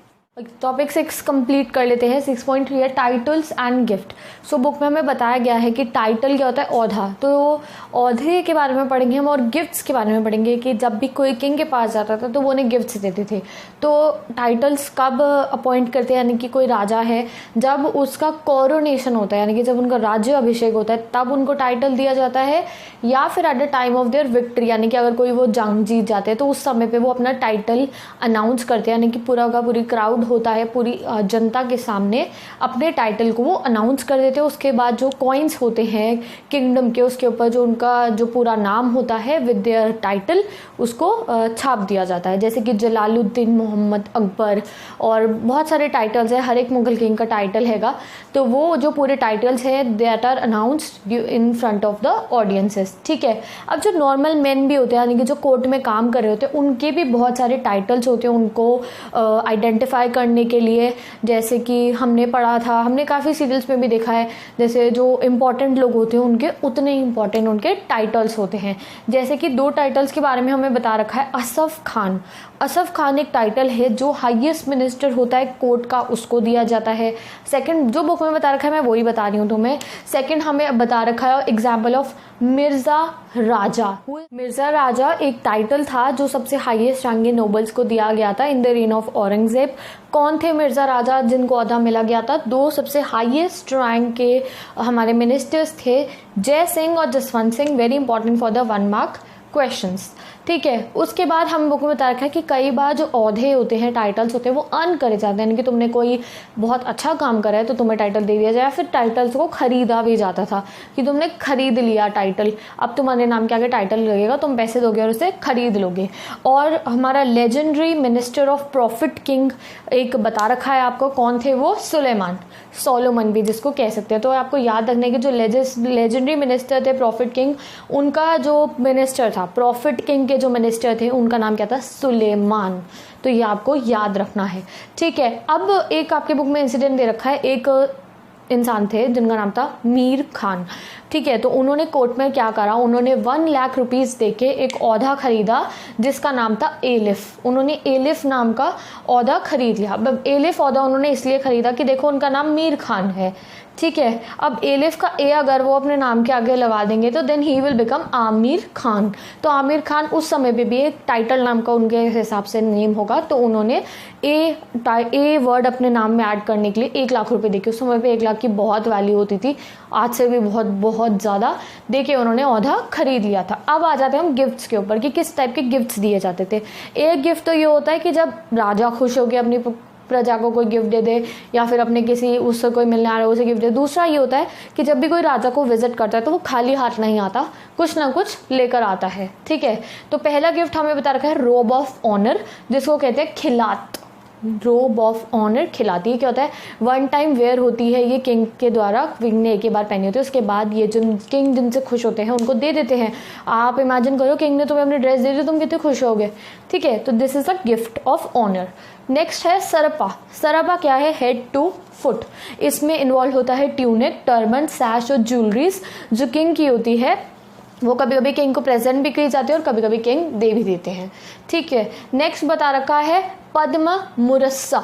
Topic 6 complete कर लेते हैं। 6.3 है titles and gift. So book में हमें बताया गया है कि टाइटल क्या होता है, औहदा, तो औहदे के बारे में पढ़ेंगे हम, और गिफ्ट्स के बारे में पढ़ेंगे कि जब भी कोई किंग के पास जाता था तो वो उन्हें गिफ्ट्स देते थे। तो टाइटल्स कब अपॉइंट करते हैं, यानी कि कोई राजा है जब उसका कोरोनेशन होता है, यानी कि जब उनका राज्य अभिषेक होता है तब उनको टाइटल दिया जाता है, या फिर at the time of their victory, यानी कि अगर कोई वो जंग जीत जाते हैं तो उस समय पे वो अपना टाइटल अनाउंस करते हैं, यानी कि पूरा का पूरी क्राउड होता है, पूरी जनता के सामने अपने टाइटल को वो अनाउंस कर देते हैं। उसके बाद जो कॉइन्स होते हैं किंगडम के, उसके ऊपर जो उनका जो पूरा नाम होता है विद देयर टाइटल, उसको छाप दिया जाता है। जैसे कि जलालुद्दीन मोहम्मद अकबर, और बहुत सारे टाइटल्स है, हर एक मुगल किंग का टाइटल हैगा, तो वो जो पूरे टाइटल्स है that are announced in front of the audiences. ठीक है, अब जो नॉर्मल मैन भी होते हैं, यानी कि जो कोर्ट में काम कर रहे होते हैं, उनके भी बहुत सारे टाइटल्स होते हैं उनको आइडेंटिफाई करने के लिए। जैसे कि हमने पढ़ा था, हमने काफ़ी सीरियल्स में भी देखा है, जैसे जो इम्पॉर्टेंट लोग होते हैं उनके उतने इम्पॉर्टेंट उनके टाइटल्स होते हैं। जैसे कि 2 टाइटल्स के बारे में हमें बता रखा है। असफ खान, असफ खान एक टाइटल है जो हाईएस्ट मिनिस्टर होता है कोर्ट का, उसको दिया जाता है। सेकंड, जो बुक में बता रखा है मैं वही बता रही हूँ तुम्हें। सेकंड हमें बता रखा है एग्जाम्पल ऑफ मिर्जा राजा। मिर्जा राजा एक टाइटल था जो सबसे हाईएस्ट रैंक के नोबल्स को दिया गया था in the rain of Aurangzeb. कौन थे मिर्जा राजा जिनको ओहदा मिला गया था? 2 सबसे हाईएस्ट रैंक के हमारे मिनिस्टर्स थे, जय सिंह और Jaswant Singh. Very important for the 1 mark questions. ठीक है। उसके बाद हम बुक में बता रखा है कि कई बार जो औहदे होते हैं, टाइटल्स होते हैं, वो अर्न करे जाते हैं, यानी कि तुमने कोई बहुत अच्छा काम करा है तो तुम्हें टाइटल दे दिया जाए, या फिर टाइटल्स को खरीदा भी जाता था कि तुमने खरीद लिया टाइटल, अब तुम्हारे नाम के आगे टाइटल लगेगा, तुम पैसे दोगे और उसे खरीद लोगे। और हमारा legendary minister of profit king एक बता रखा है आपको, कौन थे वो? सुलेमान, सोलोमन भी जिसको कह सकते हैं। तो आपको याद रखने के जो लेजेंडरी मिनिस्टर थे प्रॉफिट किंग, उनका जो मिनिस्टर था, प्रॉफिट किंग के जो मिनिस्टर थे, उनका नाम क्या था? सुलेमान। तो ये आपको याद रखना है, ठीक है। अब एक आपके बुक में इंसिडेंट दे रखा है, एक इंसान थे जिनका नाम था मीर खान, ठीक है। तो उन्होंने कोर्ट में क्या करा, उन्होंने 1 लाख रुपीस देके एक औहदा खरीदा जिसका नाम था एलिफ। उन्होंने एलिफ नाम का औहदा खरीद लिया। अब एलिफ औहदा उन्होंने इसलिए खरीदा कि देखो उनका नाम मीर खान है, ठीक है। अब एलिफ का ए अगर वो अपने नाम के आगे लगा देंगे तो then he will become Amir Khan. तो आमिर खान उस समय पे भी एक टाइटल नाम का उनके हिसाब से नेम होगा, तो उन्होंने ए वर्ड अपने नाम में ऐड करने के लिए 1 लाख रुपए देके, उस समय पे 1 लाख की बहुत वैल्यू होती थी, आज से भी बहुत बहुत ज़्यादा, देके उन्होंने औहदा खरीद लिया था। अब आ जाते हैं हम गिफ्ट्स के ऊपर कि किस टाइप के गिफ्ट्स दिए जाते थे। एक गिफ्ट तो ये होता है कि जब राजा खुश होकर अपनी प्रजा को कोई गिफ्ट दे दे, या फिर अपने किसी उससे कोई मिलने आ रहा है उसे गिफ्ट दे। दूसरा ये होता है कि जब भी कोई राजा को विजिट करता है तो वो खाली हाथ नहीं आता, कुछ ना कुछ लेकर आता है, ठीक है। तो पहला गिफ्ट हमें बता रखा है रोब ऑफ ऑनर, जिसको कहते हैं खिलात। रोब ऑफ ऑनर खिलाती है, क्या होता है? 1 टाइम वेयर होती है ये किंग के द्वारा, किंग ने एक ही बार पहनी होती है, उसके बाद ये जो किंग जिनसे खुश होते हैं उनको दे देते हैं। आप इमेजिन करो किंग ने तुम्हें अपनी ड्रेस दे दी, तुम कितने खुश होगे, ठीक है। तो this is a gift of honour. Next है सरपा। सरपा क्या है? Head to foot. इसमें इन्वॉल्व होता है ट्यूनिक, टर्बन, सैश और ज्वेलरीज जो किंग की होती है, वो कभी कभी किंग को प्रेजेंट भी की जाती है और कभी कभी किंग दे भी देते हैं, ठीक है। नेक्स्ट बता रखा है पद्म मुरस्सा।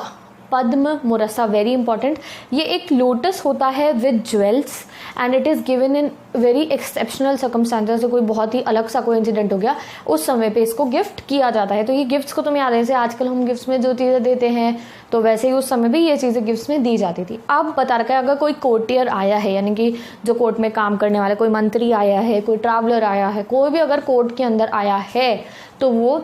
पद्म मुरस्सा वेरी इंपॉर्टेंट, ये एक लोटस होता है with jewels and it is given in very exceptional circumstances. तो कोई बहुत ही अलग सा कोई इंसिडेंट हो गया, उस समय पे इसको गिफ्ट किया जाता है। तो ये गिफ्ट्स को तुम याद है, जैसे आजकल हम गिफ्ट्स में जो चीज़ें देते हैं तो वैसे ही उस समय भी ये चीज़ें गिफ्ट्स में दी जाती थी। अब बता रखा है अगर कोई कोर्टियर आया है, यानी कि जो कोर्ट में काम करने वाला, कोई मंत्री आया है, कोई ट्रैवलर आया है, कोई भी अगर कोर्ट के अंदर आया है तो वो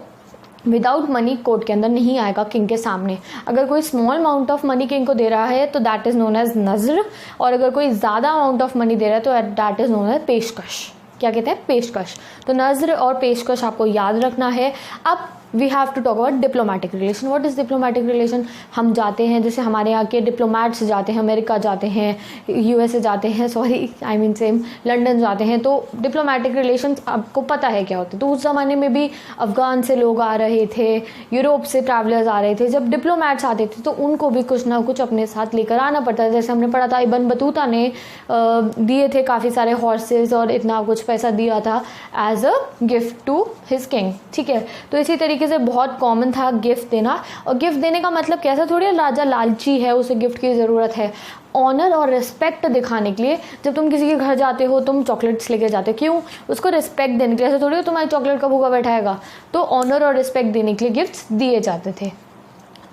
विदाउट मनी कोर्ट के अंदर नहीं आएगा किंग के सामने। अगर कोई small amount of money king को दे रहा है तो दैट इज नोन एज नज़र, और अगर कोई ज़्यादा अमाउंट ऑफ मनी दे रहा है तो दैट इज नोन एज पेशकश। क्या कहते हैं? पेशकश। तो नज़र और पेशकश आपको याद रखना है। अब we have to talk about diplomatic relation. What is diplomatic relation? हम जाते हैं, जैसे हमारे यहाँ के डिप्लोमेट्स जाते हैं, अमेरिका जाते हैं, यूएसए जाते हैं, सेम लंदन जाते हैं, तो डिप्लोमेटिक रिलेशन आपको पता है क्या होते हैं। तो उस ज़माने में भी अफगान से लोग आ रहे थे, यूरोप से ट्रैवलर्स आ रहे थे। जब डिप्लोमेट्स आते थे तो उनको भी कुछ ना कुछ अपने साथ लेकर आना पड़ता था। जैसे हमने पढ़ा था इब्न बतूता ने दिए थे काफ़ी सारे हॉर्सेज और इतना कुछ पैसा दिया था as a gift to his king, ठीक है। तो इसी तरीके से बहुत कॉमन था गिफ्ट देना। और गिफ्ट देने का मतलब कैसा थोड़ी राजा लालची है, उसे गिफ्ट की ज़रूरत है। ऑनर और रिस्पेक्ट दिखाने के लिए जब तुम किसी के घर जाते हो तुम चॉकलेट्स लेके जाते हो, क्यों? उसको रिस्पेक्ट देने के लिए। ऐसा थोड़ी तुम्हारी चॉकलेट का भूखा बैठाएगा। तो ऑनर और रिस्पेक्ट देने के लिए गिफ्ट्स दिए जाते थे,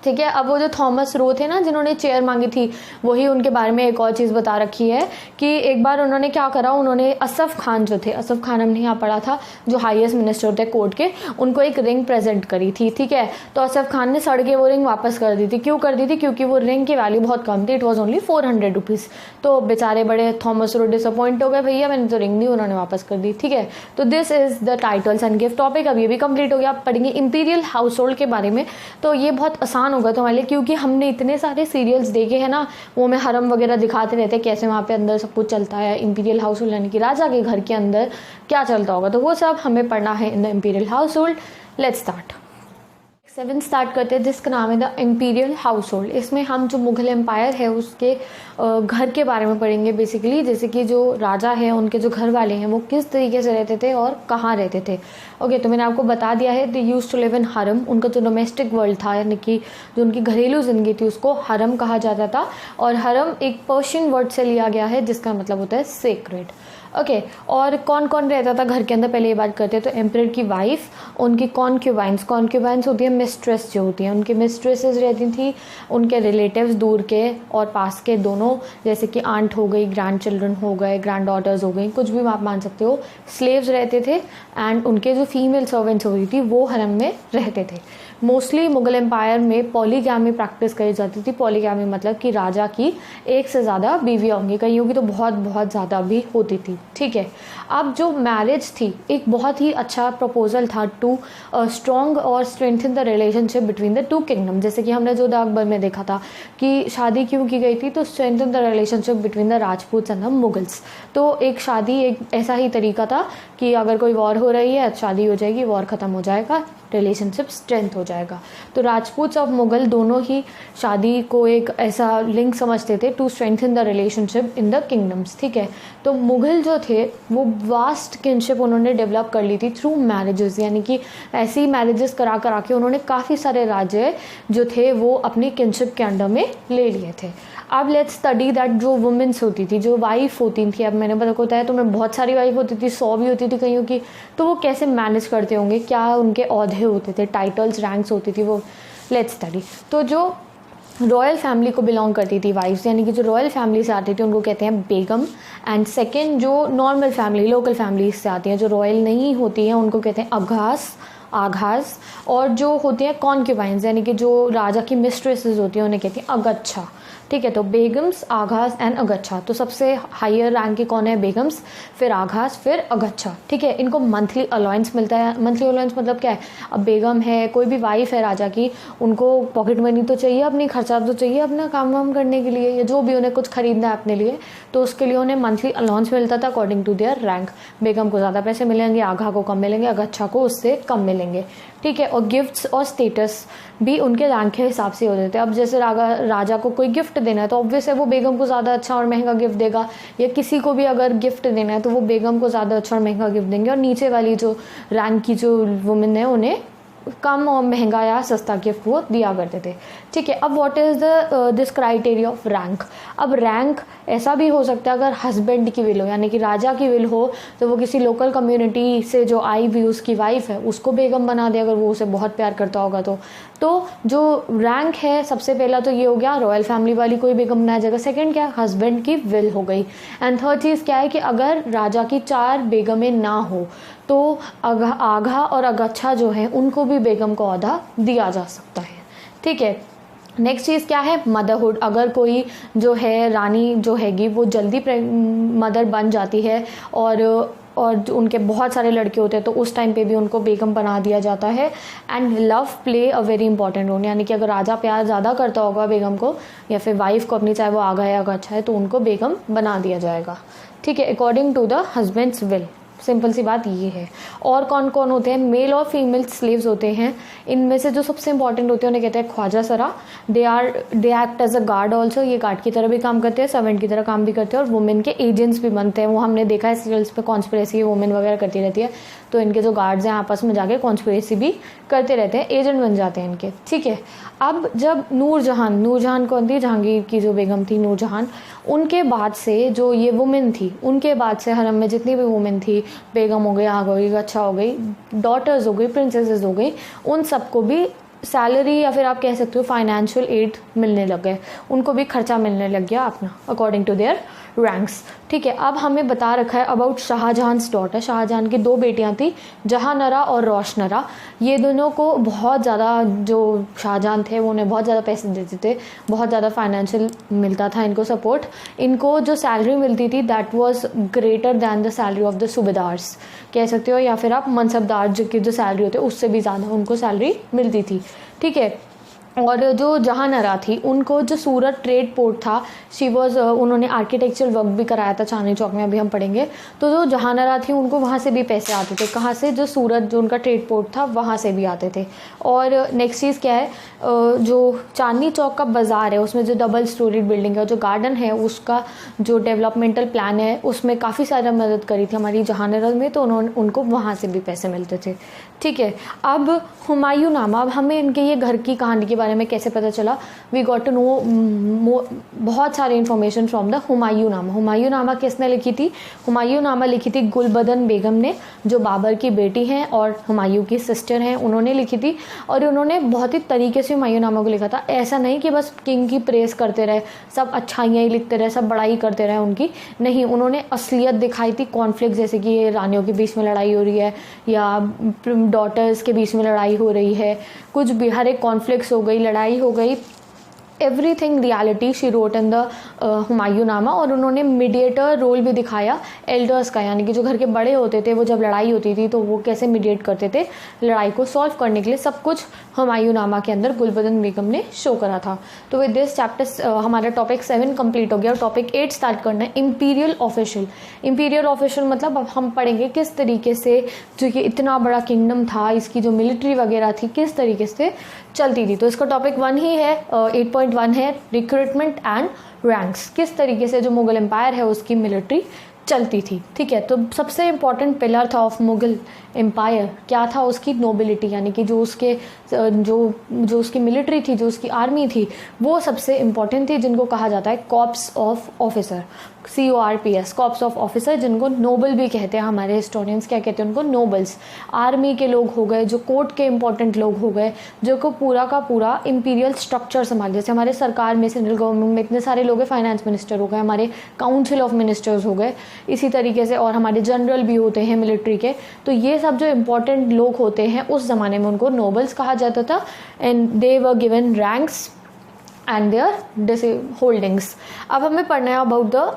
ठीक है। अब वो जो थॉमस रो थे ना जिन्होंने चेयर मांगी थी, वही उनके बारे में एक और चीज़ बता रखी है कि एक बार उन्होंने क्या करा, उन्होंने असफ खान जो थे, असफ खान हमने यहाँ पढ़ा था जो हाईएस्ट मिनिस्टर थे कोर्ट के, उनको एक रिंग प्रेजेंट करी थी, ठीक है। तो असफ खान ने सड़ के वो रिंग वापस कर दी थी। क्यों कर दी थी? क्योंकि वो रिंग की वैल्यू बहुत कम थी, इट वॉज ओनली 400 रुपीज़। तो बेचारे बड़े थॉमस रो डिसअपॉइंट हो गए, भैया मैंने तो रिंग दी, उन्होंने वापस कर दी, ठीक है। तो this is the titles and gift topic. अब ये भी कंप्लीट हो गया। आप पढ़ेंगे इंपीरियल हाउस होल्ड के बारे में, तो ये बहुत आसान होगा तुम्हारे लिए, क्योंकि हमने इतने सारे सीरियल्स देखे हैं ना, वो में हरम वगैरह दिखाते रहते हैं कैसे वहाँ पे अंदर सब कुछ चलता है। इंपीरियल हाउस होल्ड यानी कि राजा के घर के अंदर क्या चलता होगा, तो वो सब हमें पढ़ना है in the imperial house hold. Let's start. 7 start करते हैं जिसका नाम है द इम्पीरियल हाउस होल्ड। इसमें हम जो मुगल एम्पायर है उसके घर के बारे में पढ़ेंगे बेसिकली, जैसे कि जो राजा है उनके जो घर वाले हैं वो किस तरीके से रहते थे और कहाँ रहते थे। ओके, तो मैंने आपको बता दिया है they used to live in harem. उनका जो डोमेस्टिक वर्ल्ड था यानी कि जो उनकी घरेलू ज़िंदगी थी उसको हरम कहा जाता था। और हरम एक पर्शियन वर्ड से लिया गया है जिसका मतलब होता है सेक्रेड। ओके, और कौन कौन रहता था घर के अंदर, पहले ये बात करते हैं। तो एम्परर की वाइफ, उनकी कॉन्क्यूबाइंस होती है मिस्ट्रेस जो होती हैं, उनकी मिस्ट्रेसेस रहती थी, उनके रिलेटिव्स दूर के और पास के दोनों, जैसे कि आंट हो गई, ग्रैंड चिल्ड्रन हो गए, ग्रैंड डॉटर्स हो गई, कुछ भी आप मान सकते हो। स्लेव्स रहते थे एंड उनके जो फीमेल सर्वेंट्स होती थी वो हरम में रहते थे। मोस्टली मुगल एम्पायर में पॉलीगैमी प्रैक्टिस करी जाती थी। पॉलीगैमी मतलब कि राजा की एक से ज़्यादा बीवियाँ होंगी, कईयों की तो बहुत बहुत ज़्यादा भी होती थी। ठीक है, अब जो मैरिज थी एक बहुत ही अच्छा प्रपोजल था टू स्ट्रॉन्ग और strengthen the relationship between the two kingdom. जैसे कि हमने जो अकबर में देखा था कि शादी क्यों की गई थी, तो strengthen the relationship between the Rajput and the Mughals. तो एक शादी एक ऐसा ही तरीका था कि अगर कोई वॉर हो रही है, शादी हो जाएगी, वॉर ख़त्म हो जाएगा, रिलेशनशिप स्ट्रेंथ हो जाएगा। तो राजपूत और मुगल दोनों ही शादी को एक ऐसा लिंक समझते थे to strengthen the relationship in the kingdoms. ठीक है, तो मुगल जो थे वो वास्ट किनशिप उन्होंने डेवलप कर ली थी थ्रू मैरिजेस, यानी कि ऐसी मैरिजेस करा के उन्होंने काफ़ी सारे राज्य जो थे वो अपनी किनशिप के अंडर में ले लिए थे। अब लेट्स स्टडी दैट जो वुमेन्स होती थी, जो वाइफ होती थी, अब मैंने बताया तो मैं बहुत सारी वाइफ होती थी, 100 भी होती थी कईयों की, तो वो कैसे मैनेज करते होंगे, क्या उनके औहदे होते थे, टाइटल्स, रैंक्स होती थी, वो लेट्स स्टडी। तो जो रॉयल फैमिली को बिलोंग करती थी वाइफ्स, यानी कि जो रॉयल फैमिली से आती थी उनको कहते हैं बेगम। एंड सेकेंड जो नॉर्मल फैमिली, लोकल फैमिली से आती हैं, जो रॉयल नहीं होती हैं, उनको कहते हैं आघाज। और जो होती हैं कॉन्क्यूबाइंस, यानी कि जो राजा की मिस्ट्रेसेस होती हैं, उन्हें कहती हैं अगच्छा। ठीक है, तो बेगम्स, आघाज एंड अगच्छा। तो सबसे हायर रैंक की कौन है? बेगम्स, फिर आघाज, फिर अगच्छा। ठीक है, इनको मंथली अलाउंस मिलता है। मंथली अलाउंस मतलब क्या है? अब बेगम है, कोई भी वाइफ है राजा की, उनको पॉकेट मनी तो चाहिए, अपनी खर्चा तो चाहिए अपना काम वाम करने के लिए, या जो भी उन्हें कुछ खरीदना है अपने लिए, तो उसके लिए उन्हें मंथली अलाउंस मिलता था अकॉर्डिंग टू देयर रैंक। बेगम को ज़्यादा पैसे मिलेंगे, आघा को कम मिलेंगे, अगच्छा को उससे कम मिलेंगे। ठीक है, और गिफ्ट्स और स्टेटस भी उनके रैंक के हिसाब से होते थे। अब जैसे राजा को कोई गिफ्ट देना है तो ऑब्वियस है वो बेगम को ज़्यादा अच्छा और महंगा गिफ्ट देगा, या किसी को भी अगर गिफ्ट देना है तो वो बेगम को ज़्यादा अच्छा और महंगा गिफ्ट देंगे, और नीचे वाली जो रैंक की जो वुमेन है उन्हें कम और महंगा या सस्ता गिफ्ट वो दिया करते थे। ठीक है, अब what is this criteria of rank. अब रैंक ऐसा भी हो सकता है अगर हस्बैंड की विल हो, यानी कि राजा की विल हो, तो वो किसी लोकल कम्युनिटी से जो आई भी उसकी वाइफ है उसको बेगम बना दे, अगर वो उसे बहुत प्यार करता होगा तो जो रैंक है, सबसे पहला तो ये हो गया रॉयल फैमिली वाली कोई बेगम बनाया जाएगा। सेकंड क्या है? हस्बैंड की विल हो गई। एंड थर्ड चीज़ क्या है कि अगर राजा की 4 बेगमें ना हो तो आघा और अगच्छा जो है उनको भी बेगम को औहदा दिया जा सकता है। ठीक है, नेक्स्ट चीज़ क्या है? मदरहुड। अगर कोई जो है रानी जो हैगी वो जल्दी मदर बन जाती है और उनके बहुत सारे लड़के होते हैं तो उस टाइम पे भी उनको बेगम बना दिया जाता है। And love play a very important role, यानी कि अगर राजा प्यार ज़्यादा करता होगा बेगम को या फिर वाइफ को अपनी, चाहे वो आगा है या अच्छा है, तो उनको बेगम बना दिया जाएगा। ठीक है, according to the husband's will. Simple सी बात ये है। और कौन कौन होते हैं? मेल और फीमेल स्लेव्स होते हैं। इनमें से जो सबसे इंपॉर्टेंट होते हैं उन्हें कहते हैं khwaja sara. They act as a guard also, ये गार्ड की तरह भी काम करते हैं, सर्वेंट की तरह काम भी करते हैं, और वुमेन के एजेंट्स भी बनते हैं। वो हमने देखा है सीरियल्स पे, कॉन्स्पिरेसी वुमेन वगैरह करती रहती है, तो इनके जो गार्ड्स हैं आपस में जाके कॉन्स्पिरेसी भी करते रहते हैं, एजेंट बन जाते हैं इनके। ठीक है, अब जब नूरजहान कौन थी? जहांगीर की जो बेगम थी नूरजहान, उनके बाद से जो ये वुमेन थी, उनके बाद से हरम में जितनी भी वुमेन थी, बेगम हो गई, आग हो गई, अच्छा हो गई, डॉटर्स हो गई, प्रिंसेसेस हो गई, उन सबको भी सैलरी या फिर आप कह सकते हो फाइनेंशियल एड मिलने लग गए, उनको भी खर्चा मिलने लग गया अपना अकॉर्डिंग टू देयर रैंक्स। ठीक है, अब हमें बता रखा है अबाउट शाहजहां डॉटर। शाहजहां की 2 बेटियां थी, जहानरा और रोशनरा। ये दोनों को बहुत ज़्यादा, जो शाहजहां थे वो उन्हें बहुत ज़्यादा पैसे देते थे, बहुत ज़्यादा फाइनेंशियल मिलता था इनको सपोर्ट। इनको जो सैलरी मिलती थी that was greater than the salary of the सूबेदार्स कह सकते हो, या फिर आप मनसबदार की जो सैलरी होती है उससे भी ज़्यादा उनको सैलरी मिलती थी। ठीक है, और जो जहानरा थी उनको जो सूरत ट्रेड पोर्ट था, शी वॉज, उन्होंने आर्किटेक्चरल वर्क भी कराया था चांदनी चौक में, अभी हम पढ़ेंगे। तो जो जहानरा थी उनको वहाँ से भी पैसे आते थे। कहाँ से? जो सूरत जो उनका ट्रेड पोर्ट था वहाँ से भी आते थे। और नेक्स्ट चीज़ क्या है? जो चांदनी चौक का बाज़ार है उसमें जो डबल स्टोरीड बिल्डिंग है, जो गार्डन है, उसका जो डेवलपमेंटल प्लान है उसमें काफ़ी सारा मदद करी थी हमारी जहानरा में, तो उनको वहाँ से भी पैसे मिलते थे। ठीक है, अब हुमायूं नामा। अब हमें इनके ये घर की कहानी के बारे बारे में कैसे पता चला? वी गॉट टू नो बहुत सारे इन्फॉर्मेशन फ्रॉम द हुमायूंनामा। हुमायूंनामा किसने लिखी थी? हुमायूंनामा लिखी थी गुलबदन बेगम ने, जो बाबर की बेटी हैं और हुमायूं की सिस्टर हैं, उन्होंने लिखी थी। और उन्होंने बहुत ही तरीके से हुमायूंनामा को लिखा था। ऐसा नहीं कि बस किंग की प्रेस करते रहे, सब अच्छाइयाँ ही लिखते रहे, सब बड़ाई करते रहे उनकी, नहीं, उन्होंने असलियत दिखाई थी। कॉन्फ्लिक्ट, जैसे कि ये रानियों के बीच में लड़ाई हो रही है या डॉटर्स के बीच में लड़ाई हो रही है, कुछ भी, हर एक कॉन्फ्लिक्ट्स हो गई, लड़ाई हो गई, everything reality she wrote in the Humayunnama. और उन्होंने मीडिएटर रोल भी दिखाया एल्डर्स का, यानी कि जो घर के बड़े होते थे, वो जब लड़ाई होती थी तो वो कैसे मीडिएट करते थे लड़ाई को सॉल्व करने के लिए, सब कुछ हुमायूंनामा के अंदर गुलबदन बेगम ने शो करा था। तो विद दिस चैप्टर हमारा टॉपिक 7 कंप्लीट हो गया और टॉपिक 8 स्टार्ट करना है, इंपीरियल ऑफिशियल। इंपीरियल ऑफिशियल मतलब अब हम पढ़ेंगे किस तरीके से जो ये इतना बड़ा किंगडम था, इसकी जो मिलिट्री वगैरह थी किस तरीके से चलती थी। तो इसका टॉपिक 1 ही है, 8.1 है, रिक्रूटमेंट एंड रैंक्स। किस तरीके से जो मुगल एम्पायर है उसकी मिलिट्री चलती थी। ठीक है, तो सबसे इम्पॉर्टेंट पिलर था ऑफ मुगल एम्पायर क्या था? उसकी नोबिलिटी, यानी कि जो उसके जो उसकी मिलिट्री थी, जो उसकी आर्मी थी, वो सबसे इम्पॉर्टेंट थी, जिनको कहा जाता है corps of officer, CORPS, corps of officer, जिनको नोबल भी कहते हैं। हमारे हिस्टोरियंस क्या कहते हैं उनको? नोबल्स। आर्मी के लोग हो गए, जो कोर्ट के इंपॉर्टेंट लोग हो गए, जो को पूरा का पूरा इंपीरियल स्ट्रक्चर संभाल, जैसे हमारे सरकार में, सेंट्रल गवर्नमेंट में इतने सारे लोग हैं, फाइनेंस मिनिस्टर हो गए, हमारे काउंसिल ऑफ मिनिस्टर्स हो गए, इसी तरीके से, और हमारे जनरल भी होते हैं मिलिट्री के। तो ये सब जो इम्पोर्टेंट लोग होते हैं उस ज़माने में उनको नोबल्स कहा जाता था। And they were given ranks and their holdings. अब हमें पढ़ना है about the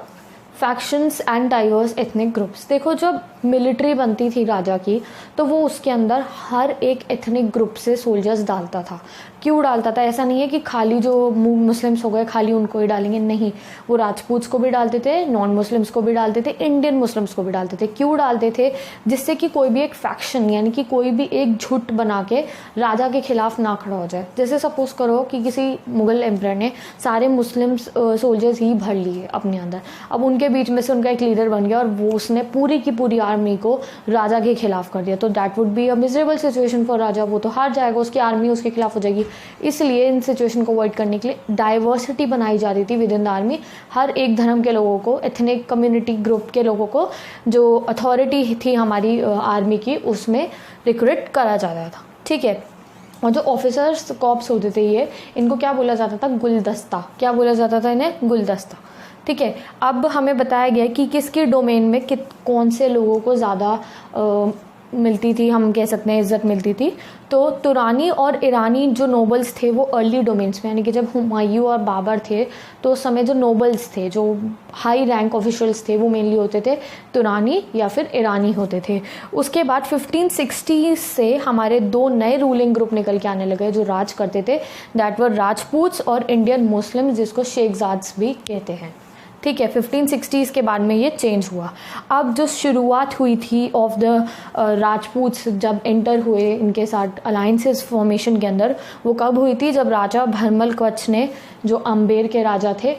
factions and diverse ethnic groups. देखो, जब मिलिट्री बनती थी राजा की, तो वो उसके अंदर हर एक एथनिक ग्रुप से सोल्जर्स डालता था। क्यों डालता था? ऐसा नहीं है कि खाली जो मुस्लिम्स हो गए खाली उनको ही डालेंगे, नहीं, वो राजपूत्स को भी डालते थे, नॉन मुस्लिम्स को भी डालते थे, इंडियन मुस्लिम्स को भी डालते थे। क्यों डालते थे? जिससे कि कोई भी एक फैक्शन, यानी कि कोई भी एक झुट बना के राजा के खिलाफ ना खड़ा हो जाए। जैसे सपोज करो कि किसी मुगल एम्परर ने सारे मुस्लिम्स सोल्जर्स ही भर लिए अपने अंदर, अब उनके बीच में से उनका एक लीडर बन गया और वो उसने पूरी की पूरी आर्मी को राजा के खिलाफ कर दिया, तो that would be a miserable situation for Raja. वो तो हार जाएगा, उसकी आर्मी उसके खिलाफ हो जाएगी। इसलिए इन सिचुएशन को अवॉइड करने के लिए डाइवर्सिटी बनाई जा रही थी विद इन द आर्मी। हर एक धर्म के लोगों को, एथनिक कम्युनिटी ग्रुप के लोगों को, जो अथॉरिटी थी हमारी आर्मी की, उसमें रिक्रूट करा जा रहा था। ठीक है, और जो ऑफिसर्स कॉर्प्स होते थे ये, इनको क्या बोला जाता था? गुलदस्ता। क्या बोला जाता था इन्हें? गुलदस्ता। ठीक है, अब हमें बताया गया कि किसके डोमेन में कौन से लोगों को ज़्यादा मिलती थी, हम कह सकते हैं इज्जत मिलती थी। तो तुरानी और ईरानी जो नोबल्स थे वो अर्ली डोमेन्स में, यानी कि जब हुमायूं और बाबर थे तो उस समय जो नोबल्स थे, जो हाई रैंक ऑफिशियल्स थे, वो मेनली होते थे तुरानी या फिर ईरानी होते थे। उसके बाद 1560 से हमारे 2 नए रूलिंग ग्रुप निकल के आने लगे जो राज करते थे, दैट वर राजपूत्स और इंडियन मुस्लिम्स, जिसको शेखजाद्स भी कहते हैं। ठीक है, 1560s के बाद में ये चेंज हुआ। अब जो शुरुआत हुई थी ऑफ द राजपूत्स जब एंटर हुए इनके साथ अलायंसेस फॉर्मेशन के अंदर, वो कब हुई थी? जब राजा भरमल कवच ने, जो अम्बेर के राजा थे,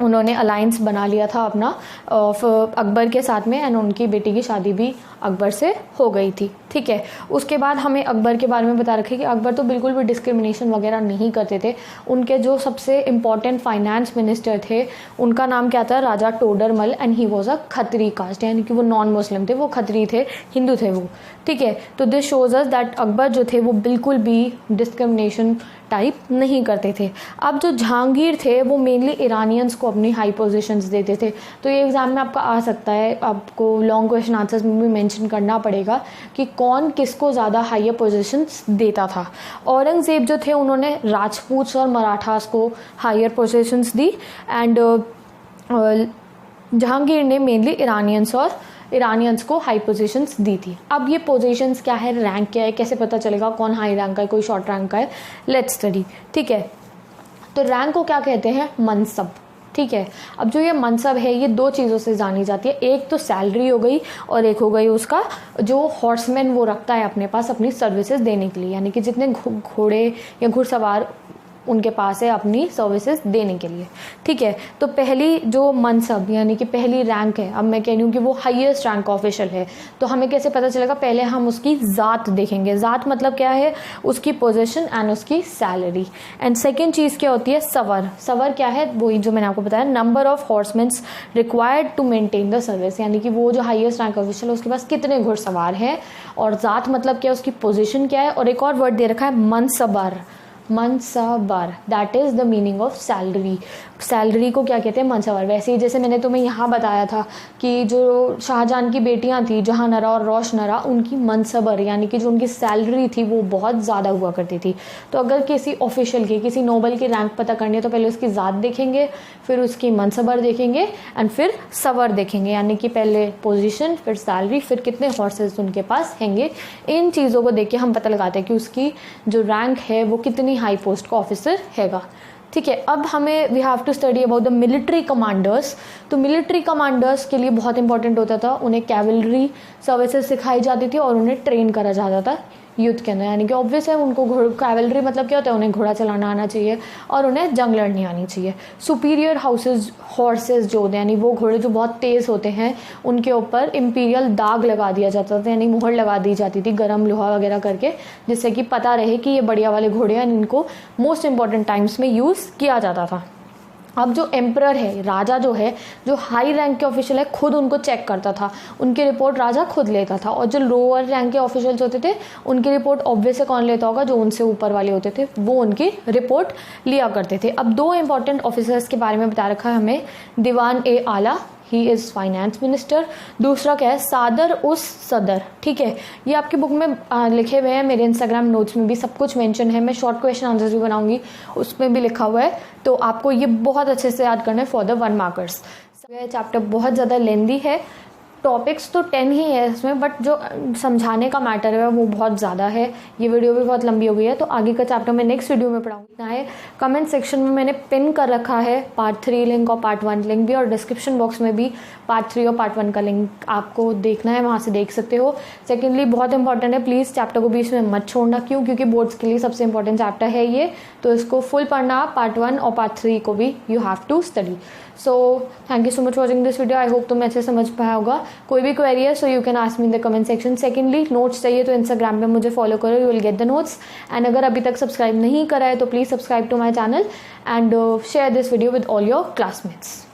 उन्होंने अलायंस बना लिया था अपना अकबर के साथ में, एंड उनकी बेटी की शादी भी अकबर से हो गई थी। ठीक है, उसके बाद हमें अकबर के बारे में बता रखे कि अकबर तो बिल्कुल भी डिस्क्रिमिनेशन वगैरह नहीं करते थे। उनके जो सबसे इम्पॉर्टेंट फाइनेंस मिनिस्टर थे उनका नाम क्या था? Raja Todarmal, and he was a Khatri caste, यानी कि वो नॉन मुस्लिम थे, वो खत्री थे, हिंदू थे वो। ठीक है, तो this shows us that Akbar जो थे वो बिल्कुल भी डिस्क्रिमिनेशन टाइप नहीं करते थे। अब जो जहांगीर थे वो मेनली ईरानियंस को अपनी हाई पोजीशंस देते थे। तो ये एग्जाम में आपका आ सकता है, आपको लॉन्ग क्वेश्चन आंसर्स में भी मेंशन करना पड़ेगा कि कौन किसको ज़्यादा हायर पोजीशंस देता था। औरंगज़ेब जो थे उन्होंने राजपूत्स और मराठास को हायर पोजीशंस दी, एंड जहांगीर ने मेनली ईरानियंस को हाई पोजीशंस दी थी। अब ये पोजीशंस क्या है, रैंक क्या है, कैसे पता चलेगा कौन हाई रैंक का है, कोई शॉर्ट रैंक का है? Let's study. ठीक है, तो रैंक को क्या कहते हैं? मनसब। ठीक है, अब जो ये मनसब है ये 2 चीज़ों से जानी जाती है। एक तो सैलरी हो गई और एक हो गई उसका जो हॉर्समैन वो रखता है अपने पास अपनी सर्विसेज देने के लिए, यानी कि जितने घोड़े या घुड़सवार उनके पास है अपनी सर्विसेज देने के लिए। ठीक है, तो पहली जो मनसब यानी कि पहली रैंक है, अब मैं कह रही हूँ कि वो हाईएस्ट रैंक ऑफिशियल है, तो हमें कैसे पता चलेगा? पहले हम उसकी ज़ात देखेंगे। ज़ात मतलब क्या है? उसकी पोजीशन एंड उसकी सैलरी। एंड सेकेंड चीज़ क्या होती है? सवर। सवर क्या है? वही जो मैंने आपको बताया, number of horseman required to maintain the service, यानी कि वो जो हाईएस्ट रैंक ऑफिशियल है उसके पास कितने घुड़सवार हैं। और ज़ात मतलब क्या है? उसकी पोजीशन क्या है। और एक और वर्ड दे रखा है मनसबर। मनसबर, that is the meaning of salary. Salary को क्या कहते हैं? मनसबर। वैसे ही जैसे मैंने तुम्हें यहाँ बताया था कि जो शाहजहां की बेटियां थी, जहांआरा और रोशनरा, उनकी मनसबर यानी कि जो उनकी सैलरी थी वो बहुत ज़्यादा हुआ करती थी। तो अगर किसी ऑफिशियल की, किसी नोबल की रैंक पता करनी है तो पहले उसकी ज़ात देखेंगे, फिर उसकी मनसबर देखेंगे एंड फिर सवर देखेंगे, यानी कि पहले पोजीशन, फिर सैलरी, फिर कितने हॉर्सेस उनके पास हैंगे। इन चीज़ों को देख के हम पता लगाते हैं कि उसकी जो रैंक है वो कितनी हाई पोस्ट का ऑफिसर हैगा। ठीक है, अब हमें we have to study about the military commanders. तो मिलिट्री कमांडर्स के लिए बहुत इंपॉर्टेंट होता था, उन्हें कैवलरी सर्विसेज सिखाई जाती थी और उन्हें ट्रेन करा जाता था युद्ध के अंदर। यानी कि ऑब्वियस है उनको कैवलरी मतलब क्या होता है? उन्हें घोड़ा चलाना आना चाहिए और उन्हें जंग लड़नी आनी चाहिए। सुपीरियर हॉर्सेस जो होते हैं, यानी वो घोड़े जो बहुत तेज़ होते हैं, उनके ऊपर इंपीरियल दाग लगा दिया जाता था, यानी मुहर लगा दी जाती थी गर्म लोहा वगैरह करके, जिससे कि पता रहे कि ये बढ़िया वाले घोड़े हैं, इनको मोस्ट इंपॉर्टेंट टाइम्स में यूज़ किया जाता था। अब जो एम्परर है, राजा जो है, जो हाई रैंक के ऑफिशियल है, खुद उनको चेक करता था, उनकी रिपोर्ट राजा खुद लेता था। और जो लोअर रैंक के ऑफिशियल्स होते थे उनकी रिपोर्ट ऑब्वियस कौन लेता होगा? जो उनसे ऊपर वाले होते थे वो उनकी रिपोर्ट लिया करते थे। अब दो इंपॉर्टेंट ऑफिसर्स के बारे में बता रखा है हमें, दीवान ए आला, ही इज़ फाइनेंस मिनिस्टर। दूसरा क्या है? सादर उस सदर। ठीक है, ये आपकी बुक में लिखे हुए हैं, मेरे इंस्टाग्राम नोट्स में भी सब कुछ मेंशन है। मैं शॉर्ट क्वेश्चन आंसर्स भी बनाऊंगी, उसमें भी लिखा हुआ है, तो आपको ये बहुत अच्छे से याद करना है फॉर द 1 मार्कर्स। चैप्टर बहुत ज़्यादा लेंदी है, टॉपिक्स तो 10 ही है इसमें, बट जो समझाने का मैटर है वो बहुत ज़्यादा है। ये वीडियो भी बहुत लंबी हो गई है, तो आगे का चैप्टर मैं नेक्स्ट वीडियो में पढ़ाऊंगी। इतना है, कमेंट सेक्शन में मैंने पिन कर रखा है पार्ट 3 लिंक और पार्ट 1 लिंक भी, और डिस्क्रिप्शन बॉक्स में भी पार्ट 3 और पार्ट 1 का लिंक आपको देखना है, वहाँ से देख सकते हो। सेकेंडली बहुत इंपॉर्टेंट है, प्लीज़ चैप्टर को बीच में मत छोड़ना। क्यों? क्योंकि बोर्ड्स के लिए सबसे इंपॉर्टेंट चैप्टर है ये, तो इसको फुल पढ़ना। पार्ट 1 और पार्ट 3 को भी you have to study. So thank you so much watching this video. I hope तुम्हें अच्छे समझ पाया होगा। कोई भी क्वेरी है so you can ask me in the comment section. Secondly notes चाहिए तो इंस्टाग्राम पे मुझे फॉलो करो, you will get the notes. And अगर अभी तक सब्सक्राइब नहीं करा है तो please subscribe to my channel and share this video with all your classmates.